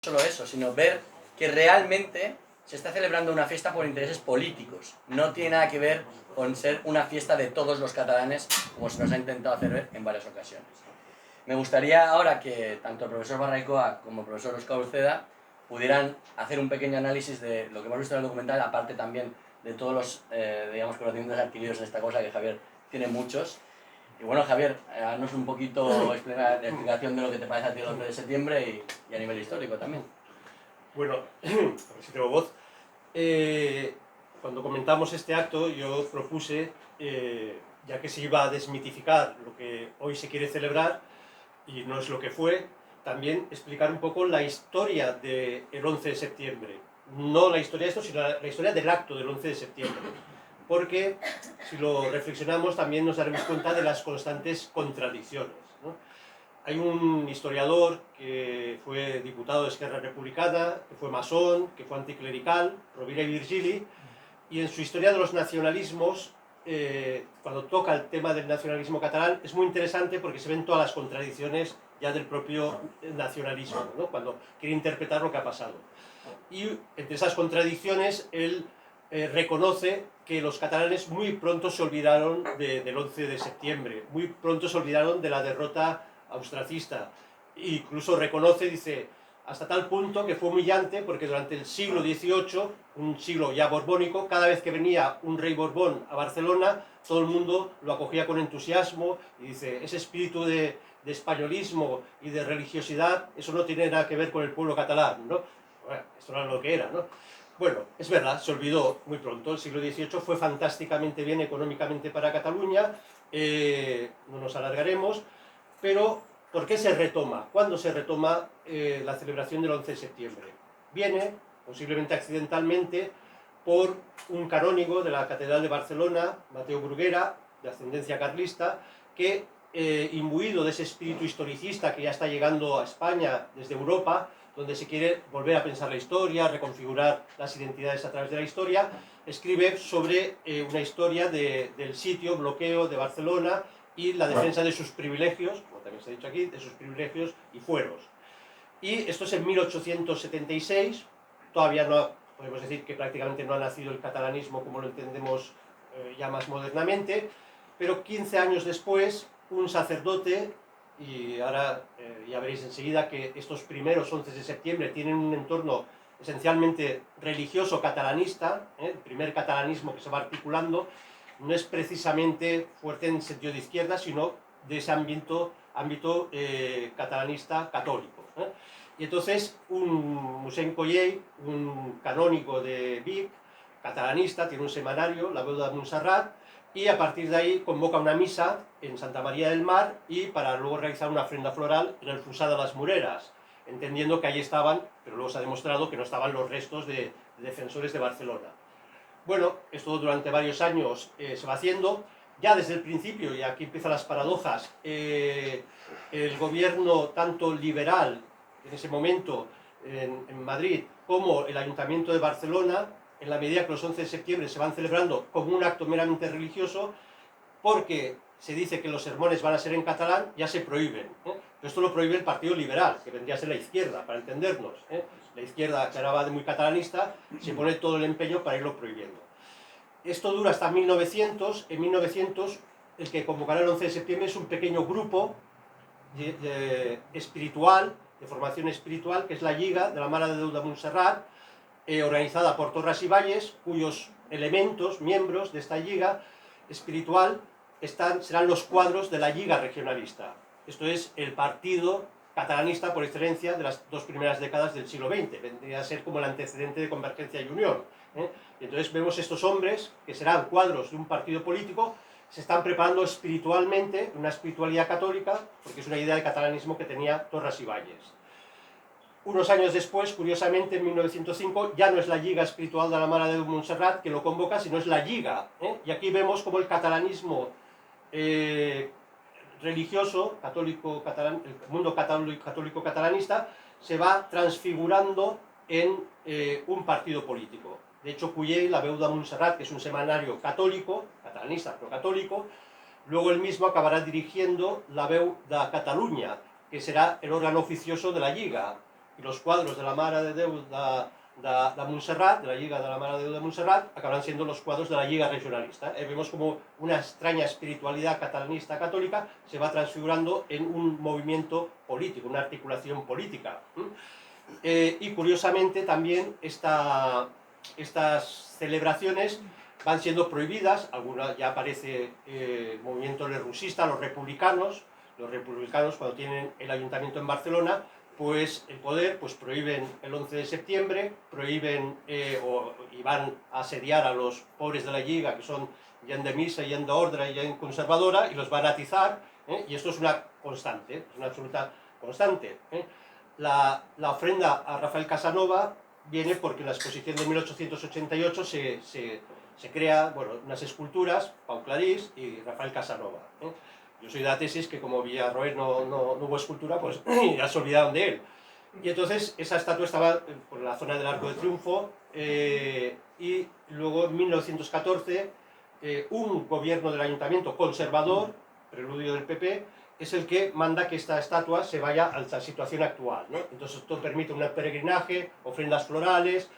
solo eso, sino ver que realmente se está celebrando una fiesta por intereses políticos. No tiene nada que ver con ser una fiesta de todos los catalanes, como se nos ha intentado hacer ver en varias ocasiones. Me gustaría ahora que tanto el profesor Barraicoa como el profesor Óscar Uceda pudieran hacer un pequeño análisis de lo que hemos visto en el documental, aparte también de todos los digamos, conocimientos adquiridos en esta cosa, que Javier tiene muchos. Y bueno, Javier, haznos un poquito la explicación de lo que te parece a ti el 11 de septiembre y a nivel histórico también. Bueno, a ver si tengo voz. Cuando comentamos este acto, yo propuse, ya que se iba a desmitificar lo que hoy se quiere celebrar, y no es lo que fue, también explicar un poco la historia del 11 de septiembre. No la historia de esto, sino la historia del acto del 11 de septiembre. Porque si lo reflexionamos también nos daremos cuenta de las constantes contradicciones, ¿no? Hay un historiador que fue diputado de Esquerra Republicana, que fue masón, que fue anticlerical, Rovira i Virgili, y en su historia de los nacionalismos, cuando toca el tema del nacionalismo catalán, es muy interesante porque se ven todas las contradicciones ya del propio nacionalismo, ¿no? Cuando quiere interpretar lo que ha pasado. Y entre esas contradicciones, él reconoce que los catalanes muy pronto se olvidaron del 11 de septiembre, muy pronto se olvidaron de la derrota austracista. E incluso reconoce, dice, hasta tal punto que fue humillante porque durante el siglo XVIII, un siglo ya borbónico, cada vez que venía un rey Borbón a Barcelona, todo el mundo lo acogía con entusiasmo y dice, ese espíritu de españolismo y de religiosidad, eso no tiene nada que ver con el pueblo catalán, ¿no? Bueno, esto no era lo que era, ¿no? Bueno, es verdad, se olvidó muy pronto. El siglo XVIII fue fantásticamente bien económicamente para Cataluña, no nos alargaremos, pero ¿por qué se retoma? ¿Cuándo se retoma la celebración del 11 de septiembre? Viene, posiblemente accidentalmente, por un canónigo de la Catedral de Barcelona, Mateo Bruguera, de ascendencia carlista, que, imbuido de ese espíritu historicista que ya está llegando a España desde Europa, donde se quiere volver a pensar la historia, reconfigurar las identidades a través de la historia, escribe sobre una historia del sitio, bloqueo de Barcelona y la defensa de sus privilegios, como también se ha dicho aquí, de sus privilegios y fueros. Y esto es en 1876, todavía no podemos decir que prácticamente no ha nacido el catalanismo como lo entendemos ya más modernamente, pero 15 años después, un sacerdote, y ahora ya veréis enseguida que estos primeros 11 de septiembre tienen un entorno esencialmente religioso catalanista, el primer catalanismo que se va articulando, no es precisamente fuerte en sentido de izquierda, sino de ese ámbito catalanista católico. Y entonces un Mossèn Collell, un canónigo de Vic, catalanista, tiene un semanario, La Veu de Montserrat, y a partir de ahí convoca una misa en Santa María del Mar y para luego realizar una ofrenda floral en el Fossar de las Moreras, entendiendo que allí estaban, pero luego se ha demostrado que no estaban los restos de defensores de Barcelona. Bueno, esto durante varios años se va haciendo. Ya desde el principio, y aquí empiezan las paradojas, el gobierno tanto liberal en ese momento en Madrid como el Ayuntamiento de Barcelona, en la medida que los 11 de septiembre se van celebrando como un acto meramente religioso, porque se dice que los sermones van a ser en catalán, ya se prohíben. Pero esto lo prohíbe el Partido Liberal, que vendría a ser la izquierda, para entendernos. La izquierda, que ahora va de muy catalanista, se pone todo el empeño para irlo prohibiendo. Esto dura hasta 1900. En 1900, el que convocará el 11 de septiembre es un pequeño grupo espiritual, de formación espiritual, que es la Lliga de la Mare de Déu de Montserrat, organizada por Torras y Valles, cuyos elementos, miembros de esta Lliga espiritual, serán los cuadros de la Lliga regionalista. Esto es el partido catalanista por excelencia de las dos primeras décadas del siglo XX, vendría a ser como el antecedente de Convergencia y Unión. Y entonces vemos estos hombres, que serán cuadros de un partido político, se están preparando espiritualmente, una espiritualidad católica, porque es una idea de catalanismo que tenía Torras y Valles. Unos años después, curiosamente, en 1905, ya no es la Lliga Espiritual de la Mare de Montserrat que lo convoca, sino es la Lliga. Y aquí vemos cómo el catalanismo religioso, católico, catalán, el mundo católico catalanista, se va transfigurando en un partido político. De hecho, Collell, La Veu de Montserrat, que es un semanario católico, catalanista, pero católico, luego él mismo acabará dirigiendo La Veu de Catalunya, que será el órgano oficioso de la Lliga. y los cuadros de la Mare de Déu de Montserrat, de la Lliga de la Mare de Déu de Montserrat, acabarán siendo los cuadros de la Lliga Regionalista. Vemos como una extraña espiritualidad catalanista católica se va transfigurando en un movimiento político, una articulación política. Y curiosamente también estas celebraciones van siendo prohibidas, algunas ya aparece el movimiento lerusista, los republicanos cuando tienen el ayuntamiento en Barcelona, pues el poder pues prohíben el 11 de septiembre, prohíben y van a asediar a los pobres de la Lliga, que son gent de missa, gent d'ordre y gent conservadora, y los van a atizar, y esto es una constante, es una absoluta constante. La ofrenda a Rafael Casanova viene porque en la exposición de 1888 se crea, bueno, unas esculturas, Pau Clarís y Rafael Casanova. Yo soy de la tesis que como Villarroel no hubo escultura, pues ya se olvidaron de él. Y entonces esa estatua estaba por la zona del Arco de Triunfo, y luego en 1914 un gobierno del ayuntamiento conservador, preludio del PP, es el que manda que esta estatua se vaya a la situación actual, ¿no? Entonces esto permite un peregrinaje, ofrendas florales.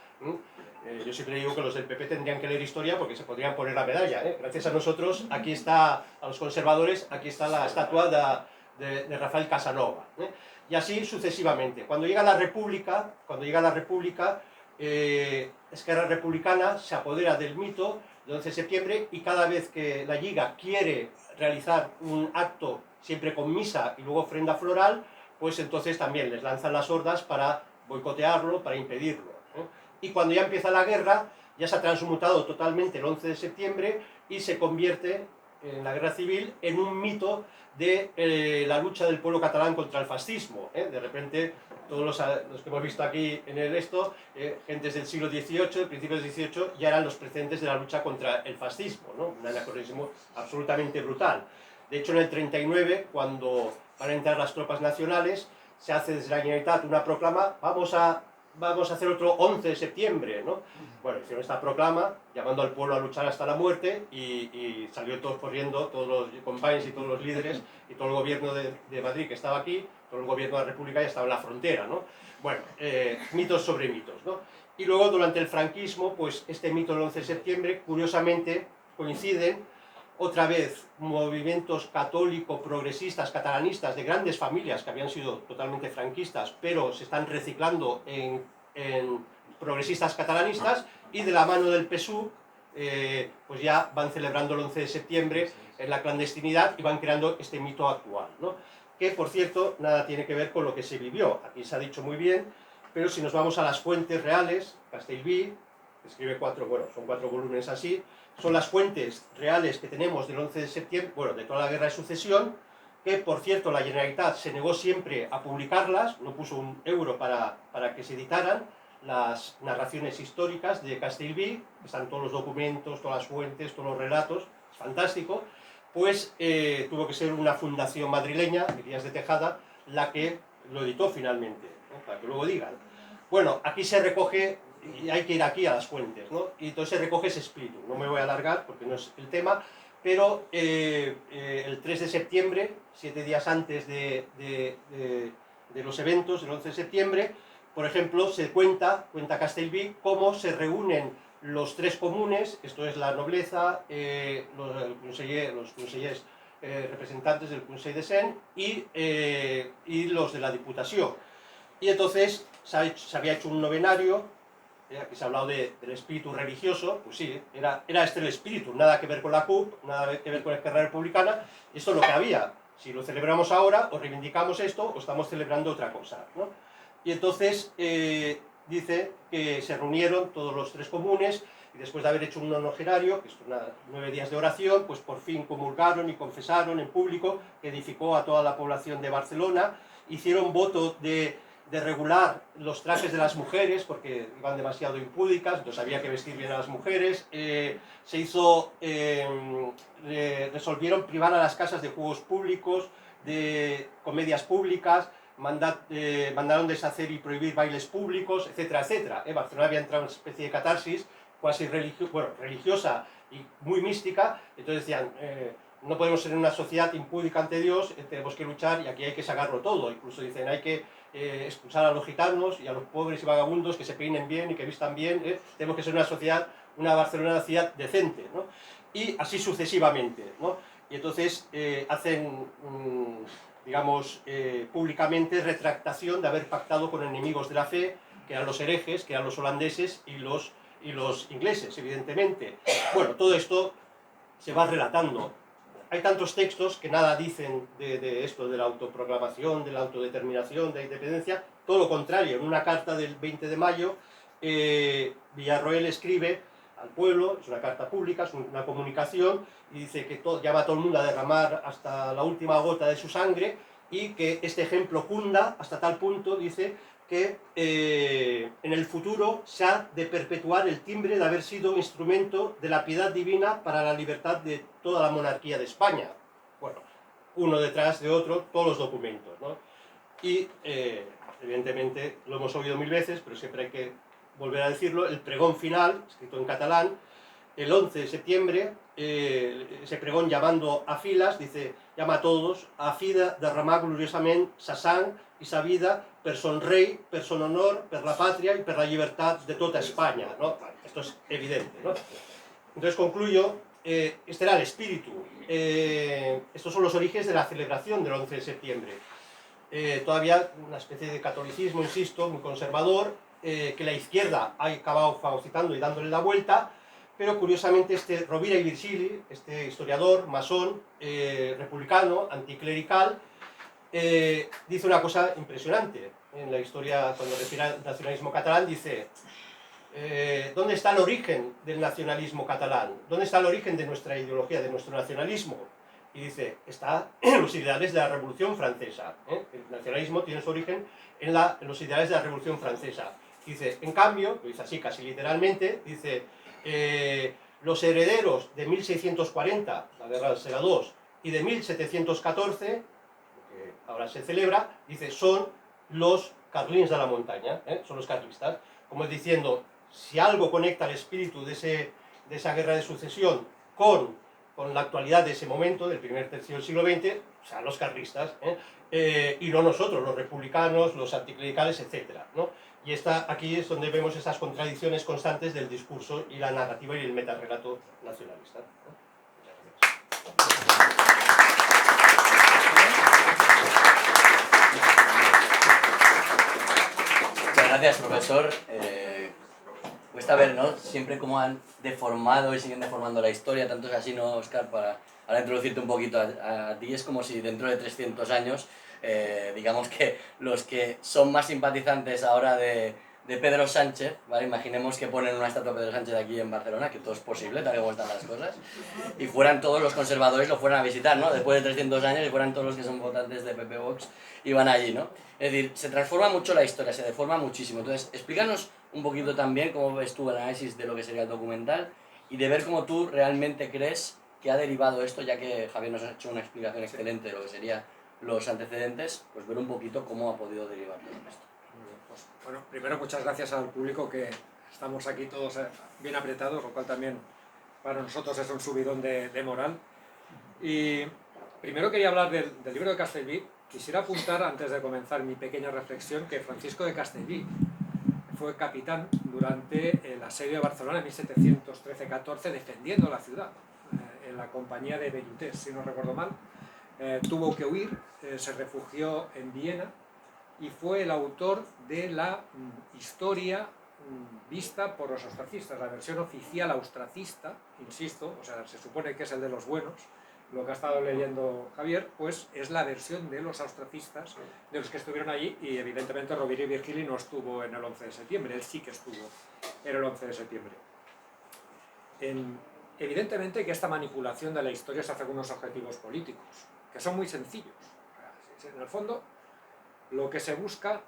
Yo siempre digo que los del PP tendrían que leer historia porque se podrían poner la medalla. Gracias a nosotros, aquí está, a los conservadores, aquí está la estatua de Rafael Casanova. Y así sucesivamente. Cuando llega la República, Esquerra Republicana se apodera del mito del 11 de septiembre y cada vez que la Lliga quiere realizar un acto, siempre con misa y luego ofrenda floral, pues entonces también les lanzan las hordas para boicotearlo, para impedirlo. Y cuando ya empieza la guerra, ya se ha transmutado totalmente el 11 de septiembre y se convierte en la guerra civil en un mito de la lucha del pueblo catalán contra el fascismo. De repente, todos los que hemos visto aquí en gentes del siglo XVIII, principios del XVIII, ya eran los precedentes de la lucha contra el fascismo, ¿no? Un anacronismo absolutamente brutal. De hecho, en el 39, cuando van a entrar las tropas nacionales, se hace desde la Generalitat una proclama, vamos a hacer otro 11 de septiembre, ¿no? Bueno, hicieron esta proclama, llamando al pueblo a luchar hasta la muerte, y salió todos corriendo, todos los compañeros y todos los líderes, y todo el gobierno de Madrid que estaba aquí, todo el gobierno de la República ya estaba en la frontera, ¿no? Bueno, mitos sobre mitos, ¿no? Y luego, durante el franquismo, pues este mito del 11 de septiembre, curiosamente, coinciden otra vez movimientos católico-progresistas, catalanistas, de grandes familias que habían sido totalmente franquistas, pero se están reciclando en progresistas catalanistas, y de la mano del PSUV, pues ya van celebrando el 11 de septiembre en la clandestinidad y van creando este mito actual, ¿no? Que, por cierto, nada tiene que ver con lo que se vivió. Aquí se ha dicho muy bien, pero si nos vamos a las fuentes reales, Castellví escribe son 4 volúmenes así, son las fuentes reales que tenemos del 11 de septiembre, bueno, de toda la guerra de sucesión, que, por cierto, la Generalitat se negó siempre a publicarlas, no puso un euro para que se editaran las narraciones históricas de Castellví, están todos los documentos, todas las fuentes, todos los relatos, es fantástico. Pues tuvo que ser una fundación madrileña, Elías de Tejada, la que lo editó finalmente, ¿no? Para que luego digan. Bueno, aquí se recoge, y hay que ir aquí a las fuentes, ¿no? Y entonces se recoge ese espíritu. No me voy a alargar porque no es el tema, pero el 3 de septiembre, 7 días antes de los eventos del 11 de septiembre, por ejemplo, se cuenta Castellví, cómo se reúnen los 3 comunes, esto es la nobleza, los consellers representantes del Consell de Cent y los de la Diputación. Y entonces se había hecho un novenario, aquí se ha hablado del espíritu religioso, pues sí, era este el espíritu, nada que ver con la CUP, nada que ver con la Esquerra Republicana, esto es lo que había. Si lo celebramos ahora, o reivindicamos esto, o estamos celebrando otra cosa, ¿no? Y entonces dice que se reunieron todos los 3 comunes, y después de haber hecho un nonogenario, que es 9 días de oración, pues por fin comulgaron y confesaron en público, que edificó a toda la población de Barcelona. Hicieron voto de regular los trajes de las mujeres, porque iban demasiado impúdicas, entonces había que vestir bien a las mujeres. Resolvieron privar a las casas de juegos públicos, de comedias públicas, mandaron deshacer y prohibir bailes públicos, etcétera, etcétera. Barcelona había entrado en una especie de catarsis cuasi religiosa y muy mística, entonces decían, no podemos ser una sociedad impúdica ante Dios, tenemos que luchar y aquí hay que sacarlo todo. Incluso dicen, hay que expulsar a los gitanos y a los pobres y vagabundos, que se peinen bien y que vistan bien, tenemos que ser una sociedad, una Barcelona, una ciudad decente, ¿no? Y así sucesivamente, ¿no? Y entonces hacen, digamos, públicamente retractación de haber pactado con enemigos de la fe, que eran los herejes, que eran los holandeses y los ingleses, evidentemente. Bueno, todo esto se va relatando. Hay tantos textos que nada dicen de esto, de la autoproclamación, de la autodeterminación, de la independencia. Todo lo contrario, en una carta del 20 de mayo, Villarroel escribe al pueblo, es una carta pública, es una comunicación, y dice que llama a todo el mundo a derramar hasta la última gota de su sangre, y que este ejemplo cunda hasta tal punto, dice, que en el futuro se ha de perpetuar el timbre de haber sido instrumento de la piedad divina para la libertad de toda la monarquía de España. Bueno, uno detrás de otro, todos los documentos, ¿no? Y evidentemente lo hemos oído mil veces, pero siempre hay que volver a decirlo, el pregón final, escrito en catalán, el 11 de septiembre, ese pregón llamando a filas, dice, llama a todos a fida derramar gloriosament sa sang i sa vida per son rei, per son honor, per la patria y per la libertad de toda España, ¿no? Esto es evidente, ¿no? Entonces concluyo, este era el espíritu, estos son los orígenes de la celebración del 11 de septiembre. Todavía una especie de catolicismo, insisto, muy conservador, que la izquierda ha acabado fagocitando y dándole la vuelta, pero curiosamente este Rovira i Virgili, este historiador, masón, republicano, anticlerical, dice una cosa impresionante en la historia, cuando refiere al nacionalismo catalán, dice, ¿dónde está el origen del nacionalismo catalán? ¿Dónde está el origen de nuestra ideología, de nuestro nacionalismo? Y dice, está en los ideales de la Revolución Francesa. El nacionalismo tiene su origen en los ideales de la Revolución Francesa. Dice, en cambio, lo dice así casi literalmente, dice, los herederos de 1640, la guerra del Segadors, y de 1714, que ahora se celebra, dice, son los carlins de la montaña, son los carlistas, como diciendo, si algo conecta el espíritu de esa guerra de sucesión con la actualidad de ese momento, del primer tercio del siglo XX, o sea, los carlistas, y no nosotros, los republicanos, los anticlericales, etc., ¿no? Y aquí es donde vemos esas contradicciones constantes del discurso y la narrativa y el metarrelato nacionalista, ¿no? Muchas gracias, profesor. Cuesta ver, ¿no? Siempre cómo han deformado y siguen deformando la historia, tanto es así, ¿no, Óscar? Para introducirte un poquito a ti, es como si dentro de 300 años, digamos que los que son más simpatizantes ahora de Pedro Sánchez, ¿vale? Imaginemos que ponen una estatua de Pedro Sánchez aquí en Barcelona, que todo es posible, tal como están las cosas, y fueran todos los conservadores, lo fueran a visitar, ¿no? Después de 300 años, y fueran todos los que son votantes de PP Vox, y van allí, ¿no? Es decir, se transforma mucho la historia, se deforma muchísimo. Entonces, explícanos un poquito también cómo ves tú el análisis de lo que sería el documental y de ver cómo tú realmente crees que ha derivado esto, ya que Javier nos ha hecho una explicación excelente de lo que serían los antecedentes, pues ver un poquito cómo ha podido derivar todo esto. Pues, bueno, primero muchas gracias al público, que estamos aquí todos bien apretados, lo cual también para nosotros es un subidón de moral. Y primero quería hablar del libro de Castellví. Quisiera apuntar, antes de comenzar mi pequeña reflexión, que Francisco de Castellví fue capitán durante el asedio de Barcelona en 1713-14, defendiendo la ciudad, en la compañía de Belluters, si no recuerdo mal. Tuvo que huir, se refugió en Viena, y fue el autor de la historia vista por los austracistas, la versión oficial austracista, insisto, o sea, se supone que es el de los buenos. Lo que ha estado leyendo Javier, pues es la versión de los austracistas, de los que estuvieron allí, y evidentemente Rovira i Virgili no estuvo en el 11 de septiembre, él sí que estuvo en el 11 de septiembre. Evidentemente que esta manipulación de la historia se hace con unos objetivos políticos, que son muy sencillos. En el fondo, lo que se busca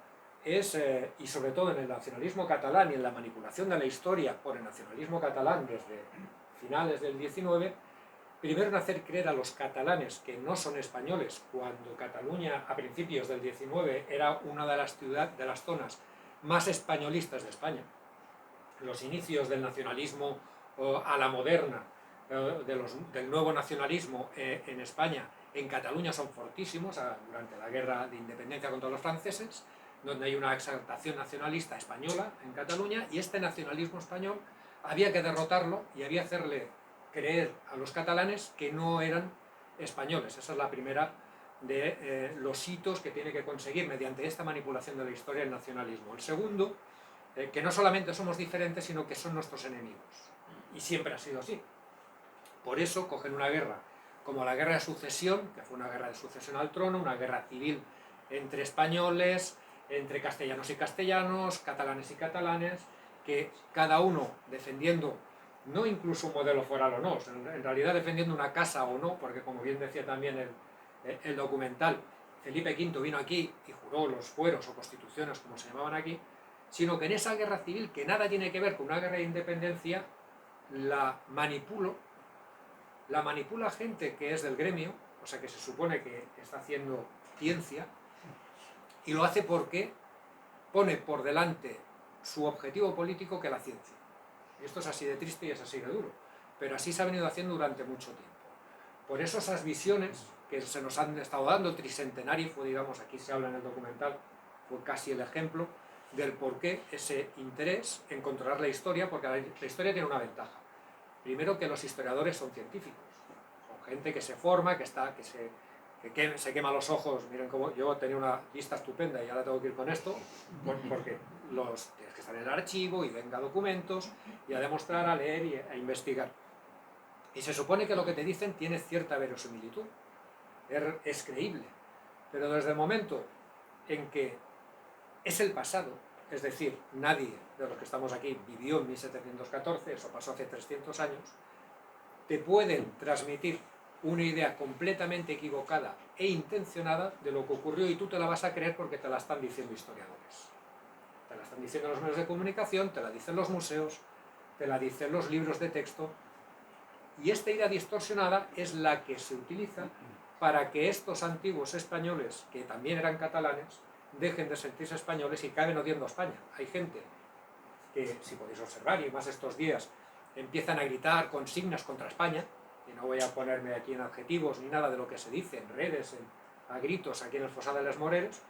es, y sobre todo en el nacionalismo catalán y en la manipulación de la historia por el nacionalismo catalán desde finales del 19, primero en hacer creer a los catalanes que no son españoles, cuando Cataluña a principios del 19 era una de las zonas más españolistas de España. Los inicios del nacionalismo a la moderna, del nuevo nacionalismo en España, en Cataluña son fortísimos, durante la guerra de independencia contra los franceses, donde hay una exaltación nacionalista española en Cataluña, y este nacionalismo español había que derrotarlo y había que hacerle creer a los catalanes que no eran españoles. Esa es la primera de los hitos que tiene que conseguir mediante esta manipulación de la historia el nacionalismo. El segundo, que no solamente somos diferentes, sino que son nuestros enemigos. Y siempre ha sido así. Por eso cogen una guerra como la guerra de sucesión, que fue una guerra de sucesión al trono, una guerra civil entre españoles, entre castellanos y castellanos, catalanes y catalanes, que cada uno defendiendo no incluso un modelo foral o no, en realidad defendiendo una casa o no, porque como bien decía también el documental, Felipe V vino aquí y juró los fueros o constituciones, como se llamaban aquí, sino que en esa guerra civil, que nada tiene que ver con una guerra de independencia, la manipula gente que es del gremio, o sea que se supone que está haciendo ciencia, y lo hace porque pone por delante su objetivo político que la ciencia. Y esto es así de triste y es así de duro, pero así se ha venido haciendo durante mucho tiempo. Por eso esas visiones que se nos han estado dando, el tricentenario fue, digamos, aquí se habla en el documental, fue casi el ejemplo del por qué ese interés en controlar la historia, porque la historia tiene una ventaja. Primero, que los historiadores son científicos, son gente que se forma, que se quema los ojos. Miren cómo yo tenía una vista estupenda y ahora tengo que ir con esto, porque tienes que estar en el archivo y venga documentos y a demostrar, a leer y a investigar. Y se supone que lo que te dicen tiene cierta verosimilitud, es creíble, pero desde el momento en que es el pasado, es decir, nadie de los que estamos aquí vivió en 1714, eso pasó hace 300 años, te pueden transmitir una idea completamente equivocada e intencionada de lo que ocurrió y tú te la vas a creer porque te la están diciendo historiadores. Te la están diciendo los medios de comunicación, te la dicen los museos, te la dicen los libros de texto, y esta idea distorsionada es la que se utiliza para que estos antiguos españoles, que también eran catalanes, dejen de sentirse españoles y acaben odiando a España. Hay gente que, si podéis observar, y más estos días, empiezan a gritar consignas contra España, y no voy a ponerme aquí en adjetivos ni nada de lo que se dice en redes, a gritos aquí en el Fossar de les Moreres,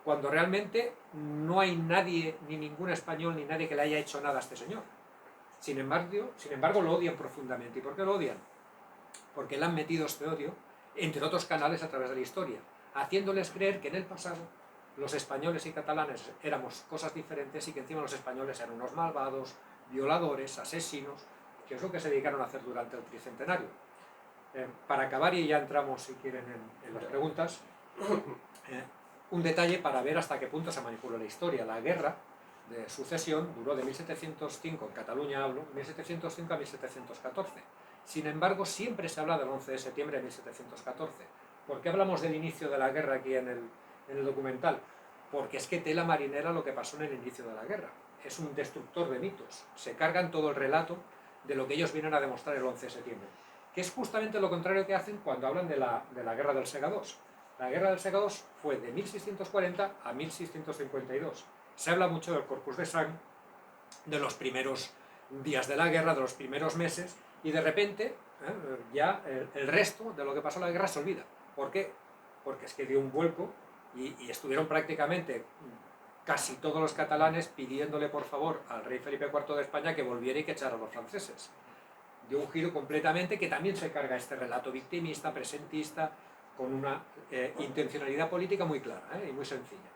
cuando realmente no hay nadie, ni ningún español, ni nadie que le haya hecho nada a este señor. Sin embargo, lo odian profundamente. ¿Y por qué lo odian? Porque le han metido este odio, entre otros canales, a través de la historia, haciéndoles creer que en el pasado los españoles y catalanes éramos cosas diferentes y que encima los españoles eran unos malvados, violadores, asesinos, que es lo que se dedicaron a hacer durante el tricentenario. Para acabar, y ya entramos, si quieren, en las preguntas, un detalle para ver hasta qué punto se manipula la historia. La guerra de sucesión duró de 1705, en Cataluña hablo, 1705 a 1714. Sin embargo, siempre se habla del 11 de septiembre de 1714. ¿Por qué hablamos del inicio de la guerra aquí en el documental? Porque es que tela marinera lo que pasó en el inicio de la guerra. Es un destructor de mitos. Se cargan todo el relato de lo que ellos vienen a demostrar el 11 de septiembre. Que es justamente lo contrario que hacen cuando hablan de la guerra del Segadors. La guerra del Segadors fue de 1640 a 1652. Se habla mucho del Corpus de Sang, de los primeros días de la guerra, de los primeros meses, y de repente ya el resto de lo que pasó en la guerra se olvida. ¿Por qué? Porque es que dio un vuelco y estuvieron prácticamente casi todos los catalanes pidiéndole por favor al rey Felipe IV de España que volviera y que echara a los franceses. Dio un giro completamente que también se carga este relato victimista, presentista, con una intencionalidad política muy clara y muy sencilla.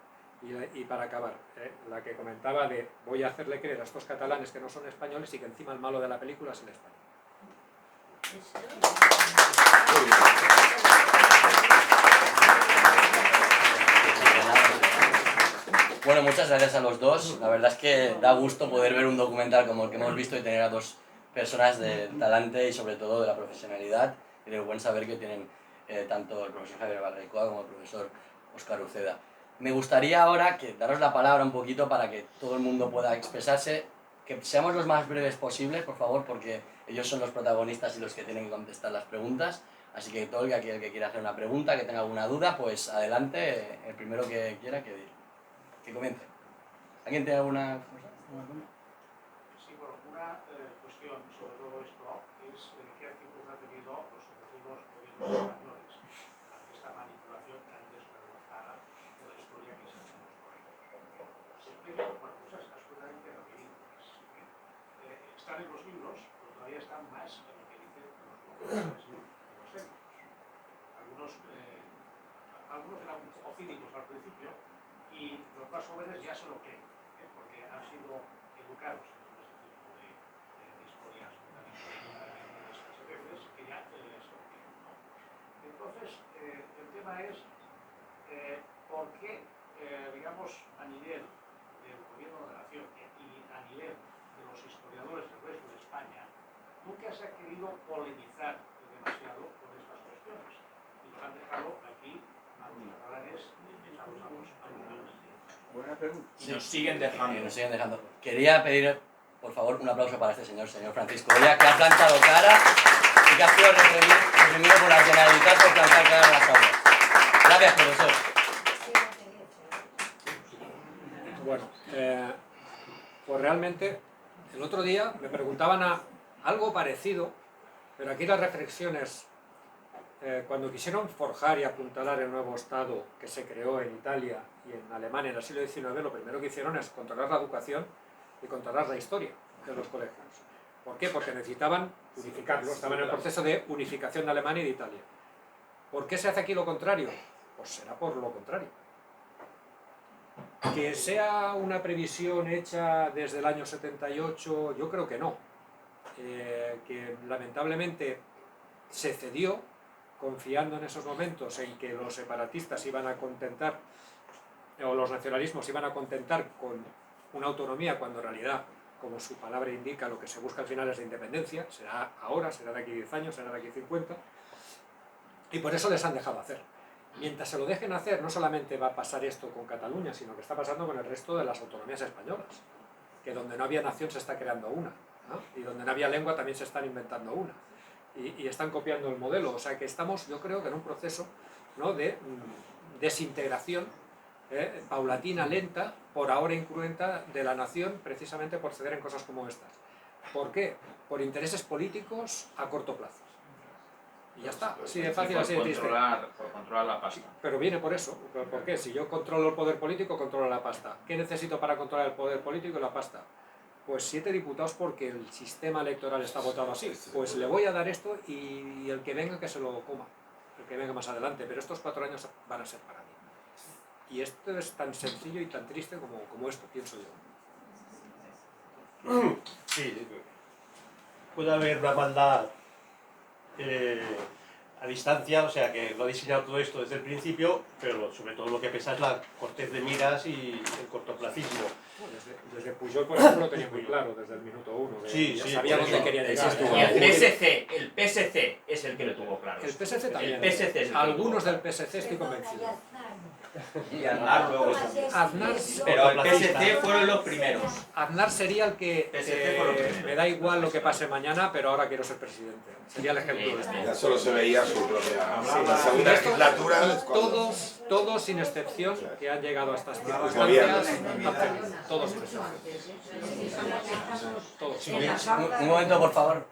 Y para acabar, la que comentaba de voy a hacerle creer a estos catalanes que no son españoles y que encima el malo de la película es el español. Bueno, muchas gracias a los dos. La verdad es que da gusto poder ver un documental como el que hemos visto y tener a dos personas de talante y sobre todo de la profesionalidad y del buen saber que tienen tanto el profesor Javier Barraicoa como el profesor Óscar Uceda. Me gustaría ahora daros la palabra un poquito para que todo el mundo pueda expresarse, que seamos los más breves posibles, por favor, porque ellos son los protagonistas y los que tienen que contestar las preguntas. Así que todo el que quiera hacer una pregunta, que tenga alguna duda, pues adelante, el primero que quiera que comience. ¿Alguien tiene alguna cosa? Sí, bueno, una cuestión sobre todo esto es qué actitud han tenido los sucesivos gobiernos españoles ante esta manipulación tan desvergonzada de la historia que se hacen los correos. están en los libros, pero todavía están más en lo que dicen los profesores y los técnicos. Algunos eran un poco cínicos al principio y los más jóvenes ya se lo creen, porque han sido educados en todo ese tipo de historias que ya se lo creen, ¿no? Entonces, el tema es por qué, digamos, a nivel del gobierno de la nación y a nivel de los historiadores del resto de España, nunca se ha querido polemizar demasiado con estas cuestiones y nos han dejado aquí a los catalanes echados a los Buena pregunta. Sí, Nos siguen dejando. nos siguen dejando. Quería pedir, por favor, un aplauso para este señor Francisco Goya, que ha plantado cara y que ha sido reprimido por la Generalitat por plantar cara en las aulas. Gracias, profesor. Bueno, pues realmente el otro día me preguntaban algo parecido, pero aquí las reflexiones, cuando quisieron forjar y apuntalar el nuevo Estado que se creó en Italia y en Alemania en el siglo XIX, lo primero que hicieron es controlar la educación y controlar la historia de los colegios. ¿Por qué? Porque necesitaban unificarlo, estaban en el proceso de unificación de Alemania y de Italia. ¿Por qué se hace aquí lo contrario? Pues será por lo contrario. Que sea una previsión hecha desde el año 78, yo creo que no. Que lamentablemente se cedió, confiando en esos momentos en que los separatistas iban a contentar, o los nacionalismos iban a contentar con una autonomía, cuando en realidad, como su palabra indica, lo que se busca al final es la independencia. Será ahora, será de aquí 10 años, será de aquí 50, y por eso les han dejado hacer. Mientras se lo dejen hacer, no solamente va a pasar esto con Cataluña, sino que está pasando con el resto de las autonomías españolas, que donde no había nación se está creando una, ¿no? Y donde no había lengua también se están inventando una, y están copiando el modelo. O sea que estamos, yo creo que en un proceso, ¿no?, de desintegración paulatina, lenta, por ahora incruenta, de la nación, precisamente por ceder en cosas como estas. ¿Por qué? Por intereses políticos a corto plazo. Y ya está, así de fácil, así de triste. Por controlar la pasta. Pero viene por eso. ¿Por qué? Si yo controlo el poder político, controlo la pasta. ¿Qué necesito para controlar el poder político y la pasta? Pues 7 diputados porque el sistema electoral está votado así. Pues le voy a dar esto y el que venga que se lo coma. El que venga más adelante. Pero estos 4 años van a ser para mí. Y esto es tan sencillo y tan triste como esto, pienso yo. Sí, puede haber una maldad a distancia, o sea que lo ha diseñado todo esto desde el principio, pero sobre todo lo que pesa es la cortez de miras y el cortoplacismo. Bueno, desde Pujol, por ejemplo, lo tenía muy claro desde el minuto 1. Sí, ya sí, sabía por dónde eso. quería llegar. Estuvo. Y el PSC es el que lo tuvo claro. El PSC también. El PSC es el que Algunos lo del tuvo PSC estoy convencido. Y Aznar luego. Aznar, Pero el PSC fueron los primeros. Aznar sería el que PSC por lo primero. me da igual lo que pase mañana, pero ahora quiero ser presidente. Sería el ejemplo de esto. Ya solo se veía su propia. Sí, La segunda esto- legislatura. Todos sin excepción que han llegado a estas circunstancias, Gobiernos. todos sin excepción. Todos. Un momento, por favor.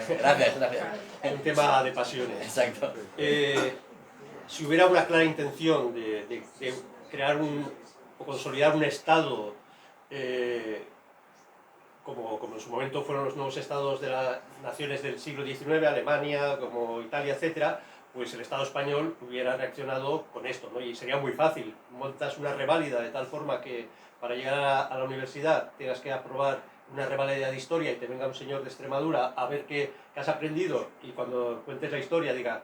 Gracias. Un tema de pasiones. Exacto. Si hubiera una clara intención de crear o consolidar un Estado como en su momento fueron los nuevos estados de las naciones del siglo XIX, Alemania, como Italia, etcétera, pues el Estado español hubiera reaccionado con esto, ¿no? Y sería muy fácil. Montas una reválida de tal forma que para llegar a la universidad tengas que aprobar una reválida de historia y te venga un señor de Extremadura a ver qué has aprendido y cuando cuentes la historia diga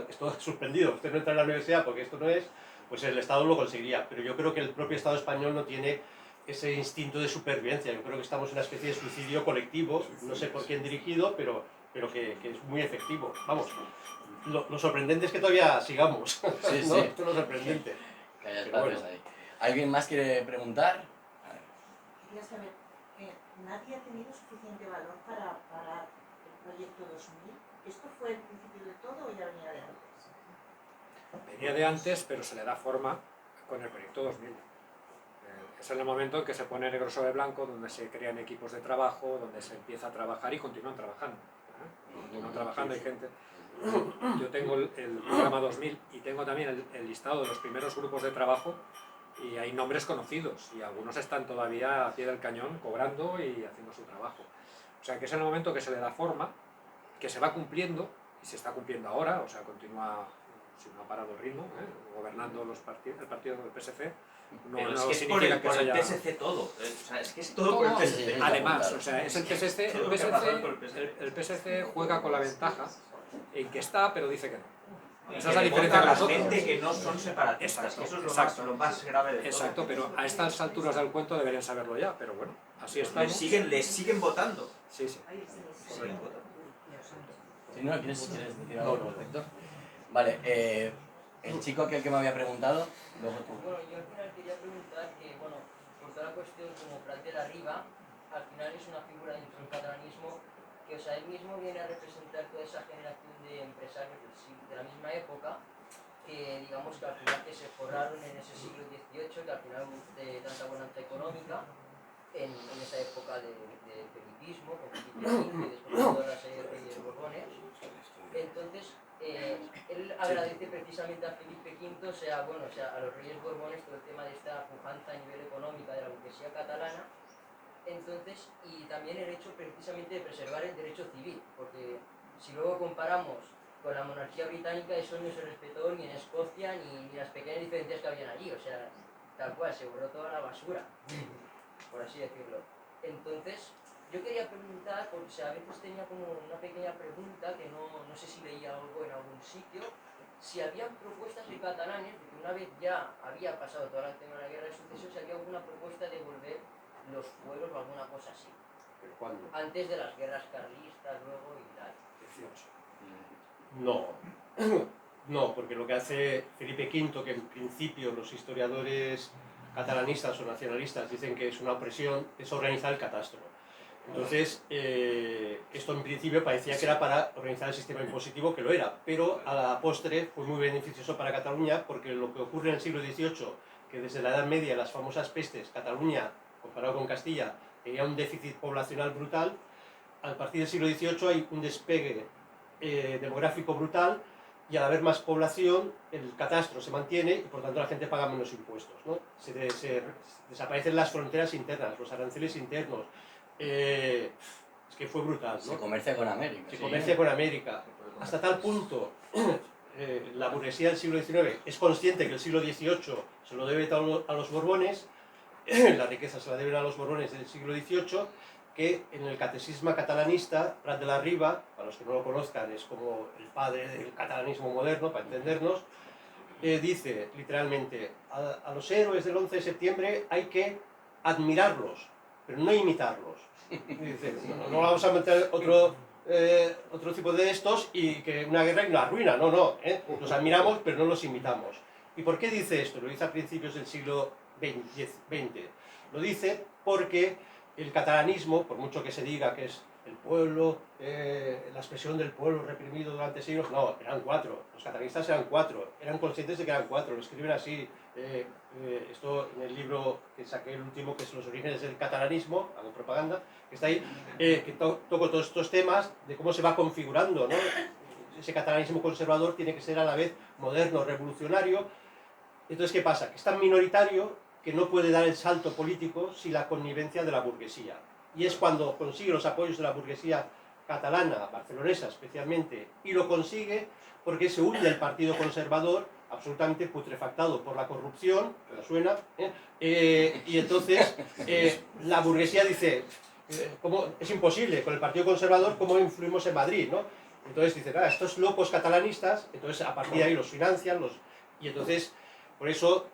esto es suspendido, usted no entra en la universidad porque esto no es, pues el Estado lo conseguiría. Pero yo creo que el propio Estado español no tiene ese instinto de supervivencia. Yo creo que estamos en una especie de suicidio colectivo, no sé por quién dirigido, pero que es muy efectivo. Vamos, lo sorprendente es que todavía sigamos. Sí, ¿No? sí. Esto es lo sorprendente. Que haya Pero espacios bueno. ahí. ¿Alguien más quiere preguntar? Quería saber, ¿nadie ha tenido suficiente valor para parar el proyecto 2000? ¿Esto fue el principio de todo o ya venía de antes? Venía de antes, pero se le da forma con el proyecto 2000. Es en el momento en que se pone negro sobre blanco, donde se crean equipos de trabajo, donde se empieza a trabajar y continúan trabajando. Continúan trabajando, hay gente. Yo tengo el programa 2000 y tengo también el listado de los primeros grupos de trabajo y hay nombres conocidos y algunos están todavía a pie del cañón cobrando y haciendo su trabajo. O sea, que es en el momento que se le da forma, que se va cumpliendo, y se está cumpliendo ahora, o sea, continúa, si no ha parado el ritmo, gobernando el partido del PSC. No, Pero es no que es significa por el haya- PSC todo. O sea, es que es todo por el Todo. PSC. Además, o sea, es el PSC, Todo lo que ha pasado por el PSC. el PSC juega con la ventaja en que está, pero dice que no. Esa es Que la le diferencia vota con a los la gente otros. que no son separatistas, Exacto, que eso es exacto. lo más grave de todo. Exacto, pero a estas alturas del cuento deberían saberlo ya, pero bueno, así estamos. Le siguen votando. Sí, sí. Siguen votando. Si no, ¿quieres decir algo al respecto? Vale, el chico aquel que me había preguntado, luego tú. Bueno, yo al final quería preguntar que, bueno, por toda la cuestión como Prat de la Riba, al final es una figura dentro del catalanismo que, o sea, él mismo viene a representar toda esa generación de empresarios de la misma época, que digamos que al final que se forraron en ese siglo XVIII, que al final de tanta bonanza económica, en esa época de felipismo, con Felipe V, después de todas las reyes borbones. Entonces, él agradece precisamente a Felipe V, o sea, bueno, o sea, a los reyes borbones todo el tema de esta pujanza a nivel económica de la burguesía catalana. Entonces, y también el hecho precisamente de preservar el derecho civil, porque si luego comparamos con la monarquía británica, eso no se respetó ni en Escocia ni las pequeñas diferencias que habían allí, o sea, tal cual, se borró toda la basura, por así decirlo. Entonces, yo quería preguntar, porque o sea, a veces tenía como una pequeña pregunta que no sé si leía algo en algún sitio, si habían propuestas de catalanes, de que una vez ya había pasado todo el tema de la guerra de sucesión, si había alguna propuesta de volver los fueros o alguna cosa así, ¿Pero cuándo? antes de las guerras carlistas, luego y tal. 18. No, no, porque lo que hace Felipe V, que en principio los historiadores catalanistas o nacionalistas dicen que es una opresión, es organizar el catastro. Entonces, esto en principio parecía que era para organizar el sistema impositivo, que lo era, pero a la postre fue muy beneficioso para Cataluña, porque lo que ocurre en el siglo XVIII, que desde la Edad Media, las famosas pestes, Cataluña, comparado con Castilla, tenía un déficit poblacional brutal. A partir del siglo XVIII hay un despegue demográfico brutal, y al haber más población, el catastro se mantiene y por tanto la gente paga menos impuestos, ¿no? Se desaparecen las fronteras internas, los aranceles internos. Es que fue brutal, ¿no? Se comercia con América. Se comercia con América. Hasta tal punto, la burguesía del siglo XIX es consciente que el siglo XVIII se lo debe todo a los Borbones, la riqueza se la deben a los Borbones del siglo XVIII, que en el catecismo catalanista, Prat de la Riba, para los que no lo conozcan, es como el padre del catalanismo moderno, para entendernos, dice literalmente, a los héroes del 11 de septiembre hay que admirarlos, pero no imitarlos. Dice, no vamos a meter otro tipo de estos y que una guerra y una ruina, no, los admiramos pero no los imitamos. ¿Y por qué dice esto? Lo dice a principios del siglo XX. Lo dice porque el catalanismo, por mucho que se diga que es el pueblo, la expresión del pueblo reprimido durante siglos, no, eran cuatro, los catalanistas eran cuatro, eran conscientes de que eran cuatro, lo escriben así. Esto en el libro que saqué, el último, que es Los orígenes del catalanismo, hago propaganda, que está ahí, que toco todos estos temas de cómo se va configurando, ¿no? Ese catalanismo conservador tiene que ser a la vez moderno, revolucionario. Entonces, ¿qué pasa? Que es tan minoritario que no puede dar el salto político sin la connivencia de la burguesía. Y es cuando consigue los apoyos de la burguesía catalana, barcelonesa especialmente, y lo consigue porque se hunde el partido conservador, absolutamente putrefactado por la corrupción, ¿me suena? Y entonces la burguesía dice, ¿cómo? Es imposible, con el partido conservador, ¿cómo influimos en Madrid? ¿No? Entonces dicen, estos locos catalanistas, entonces a partir de ahí los financian, y entonces, por eso,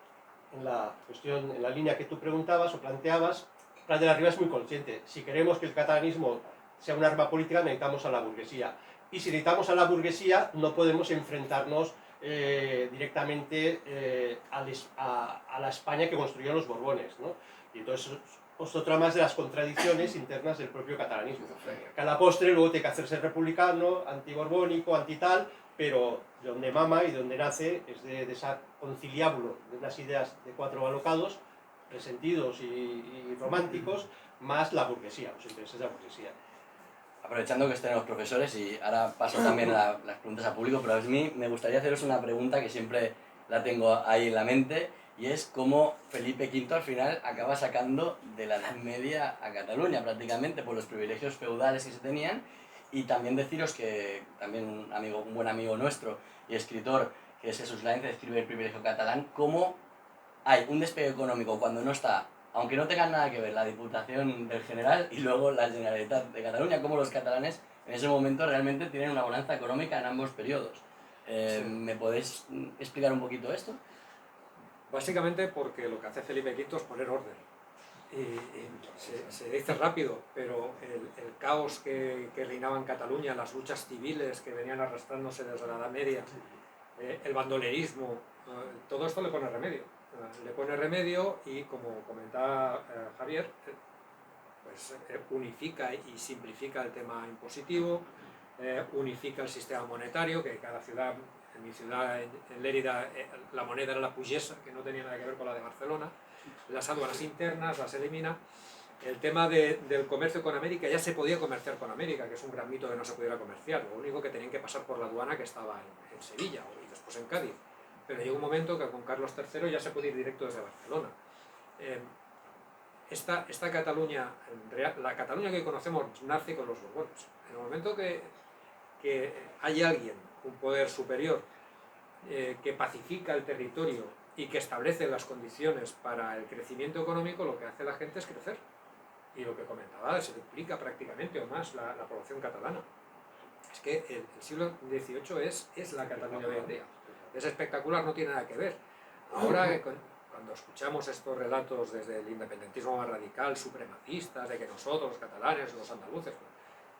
en la cuestión, en la línea que tú preguntabas o planteabas, Prat de la Riba es muy consciente. Si queremos que el catalanismo sea un arma política, necesitamos a la burguesía. Y si necesitamos a la burguesía, no podemos enfrentarnos directamente a la España que construyeron los Borbones, ¿no? Y entonces es otra más de las contradicciones internas del propio catalanismo. Que a la postre luego tiene que hacerse republicano, antiborbónico, antital, pero de donde mama y de donde nace es de esa conciliábulo de unas ideas de cuatro alocados, resentidos y románticos, más la burguesía, los intereses de la burguesía. Aprovechando que estén los profesores, y ahora paso también a las preguntas al público, pero a mí me gustaría haceros una pregunta que siempre la tengo ahí en la mente, y es como Felipe V al final acaba sacando de la Edad Media a Cataluña prácticamente por los privilegios feudales que se tenían. Y también deciros que también un buen amigo nuestro y escritor, que es Jesús Lainz, escribe El privilegio catalán, cómo hay un despegue económico cuando no está, aunque no tengan nada que ver, la Diputación del General y luego la Generalitat de Cataluña, como los catalanes en ese momento realmente tienen una bonanza económica en ambos periodos. ¿Me podéis explicar un poquito esto? Básicamente porque lo que hace Felipe V es poner orden. Y se dice rápido, pero el caos que reinaba en Cataluña, las luchas civiles que venían arrastrándose desde la Edad Media, el bandolerismo, todo esto le pone remedio. Le pone remedio y, como comentaba Javier, pues unifica y simplifica el tema impositivo, unifica el sistema monetario, que cada ciudad, en mi ciudad, en Lérida, la moneda era la pugesa, que no tenía nada que ver con la de Barcelona, las aduanas internas las elimina. El tema del comercio con América, ya se podía comerciar con América, que es un gran mito que no se pudiera comerciar, lo único que tenían que pasar por la aduana que estaba en Sevilla y después en Cádiz. Pero llegó un momento que con Carlos III ya se podía ir directo desde Barcelona. Esta Cataluña, la Cataluña que conocemos, nace con los Borbones. En el momento que hay alguien, un poder superior, que pacifica el territorio y que establece las condiciones para el crecimiento económico, lo que hace la gente es crecer. Y lo que comentaba, se duplica prácticamente o más la población catalana. Es que el siglo XVIII es la Cataluña de hoy en día. Es espectacular, no tiene nada que ver. Ahora, cuando escuchamos estos relatos desde el independentismo más radical, supremacistas, de que nosotros, los catalanes, los andaluces,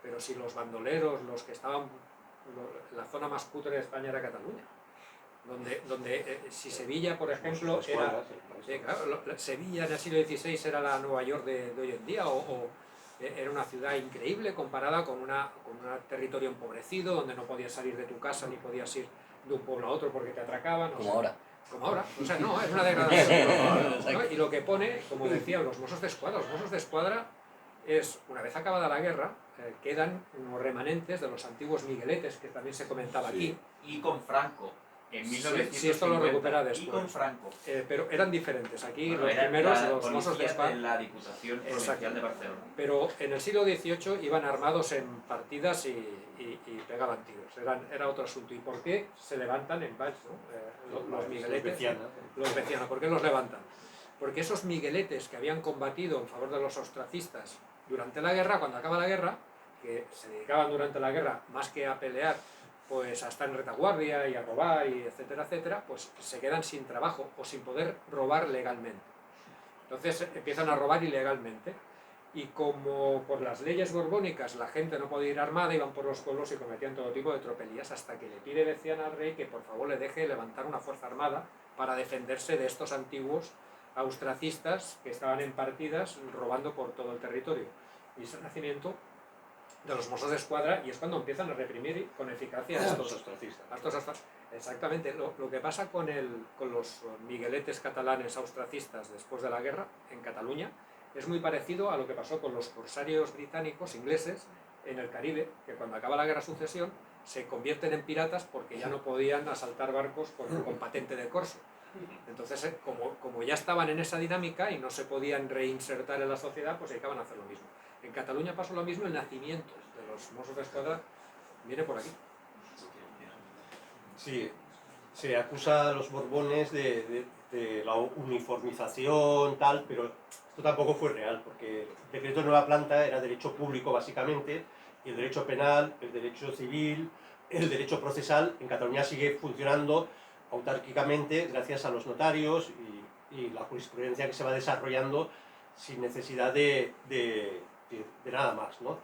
pero si los bandoleros, los que estaban, la zona más cutre de España era Cataluña. Donde si Sevilla, por ejemplo, era... claro, Sevilla en el siglo XVI era la Nueva York de hoy en día, o era una ciudad increíble comparada con un territorio empobrecido, donde no podías salir de tu casa ni podías ir de un pueblo a otro porque te atracaban. Como ahora. Como ahora, o sea, no, es una degradación. ¿No? Y lo que pone, como decían los Mossos de Escuadra es, una vez acabada la guerra, quedan unos remanentes de los antiguos migueletes, que también se comentaba aquí. Y con Franco, en 1950. Sí, esto lo recupera Y después. con Franco. Pero eran diferentes. Aquí Bueno, los eran primeros, la los Mossos de Escuadra. En la Diputación Provincial de Barcelona. Pero en el siglo XVIII iban armados en partidas y pegaban tiros. Era otro asunto. ¿Y por qué se levantan en Valls, ¿no? Los migueletes, los vecianos? ¿Por qué los levantan? Porque esos migueletes que habían combatido en favor de los ostracistas durante la guerra, cuando acaba la guerra, que se dedicaban durante la guerra más que a pelear, pues a estar en retaguardia y a robar, y etcétera, etcétera, pues se quedan sin trabajo o sin poder robar legalmente. Entonces empiezan a robar ilegalmente. Y como por las leyes borbónicas la gente no podía ir armada, iban por los pueblos y cometían todo tipo de tropelías, hasta que le decían al rey que por favor le deje levantar una fuerza armada para defenderse de estos antiguos austracistas que estaban en partidas robando por todo el territorio. Y es el nacimiento de los Mossos de Escuadra, y es cuando empiezan a reprimir con eficacia a estos ostracistas. Exactamente. Lo que pasa con los migueletes catalanes austracistas después de la guerra en Cataluña es muy parecido a lo que pasó con los corsarios británicos, ingleses, en el Caribe, que cuando acaba la guerra de sucesión se convierten en piratas porque ya no podían asaltar barcos con patente de corso. Entonces, como ya estaban en esa dinámica y no se podían reinsertar en la sociedad, pues se dedicaban a hacer lo mismo. En Cataluña pasó lo mismo, el nacimiento de los Mossos de Escuadra viene por aquí. Sí, se acusa a los Borbones de la uniformización, tal, pero esto tampoco fue real, porque el decreto de nueva planta era derecho público básicamente, y el derecho penal, el derecho civil, el derecho procesal en Cataluña sigue funcionando autárquicamente gracias a los notarios y la jurisprudencia que se va desarrollando sin necesidad de nada más, ¿no?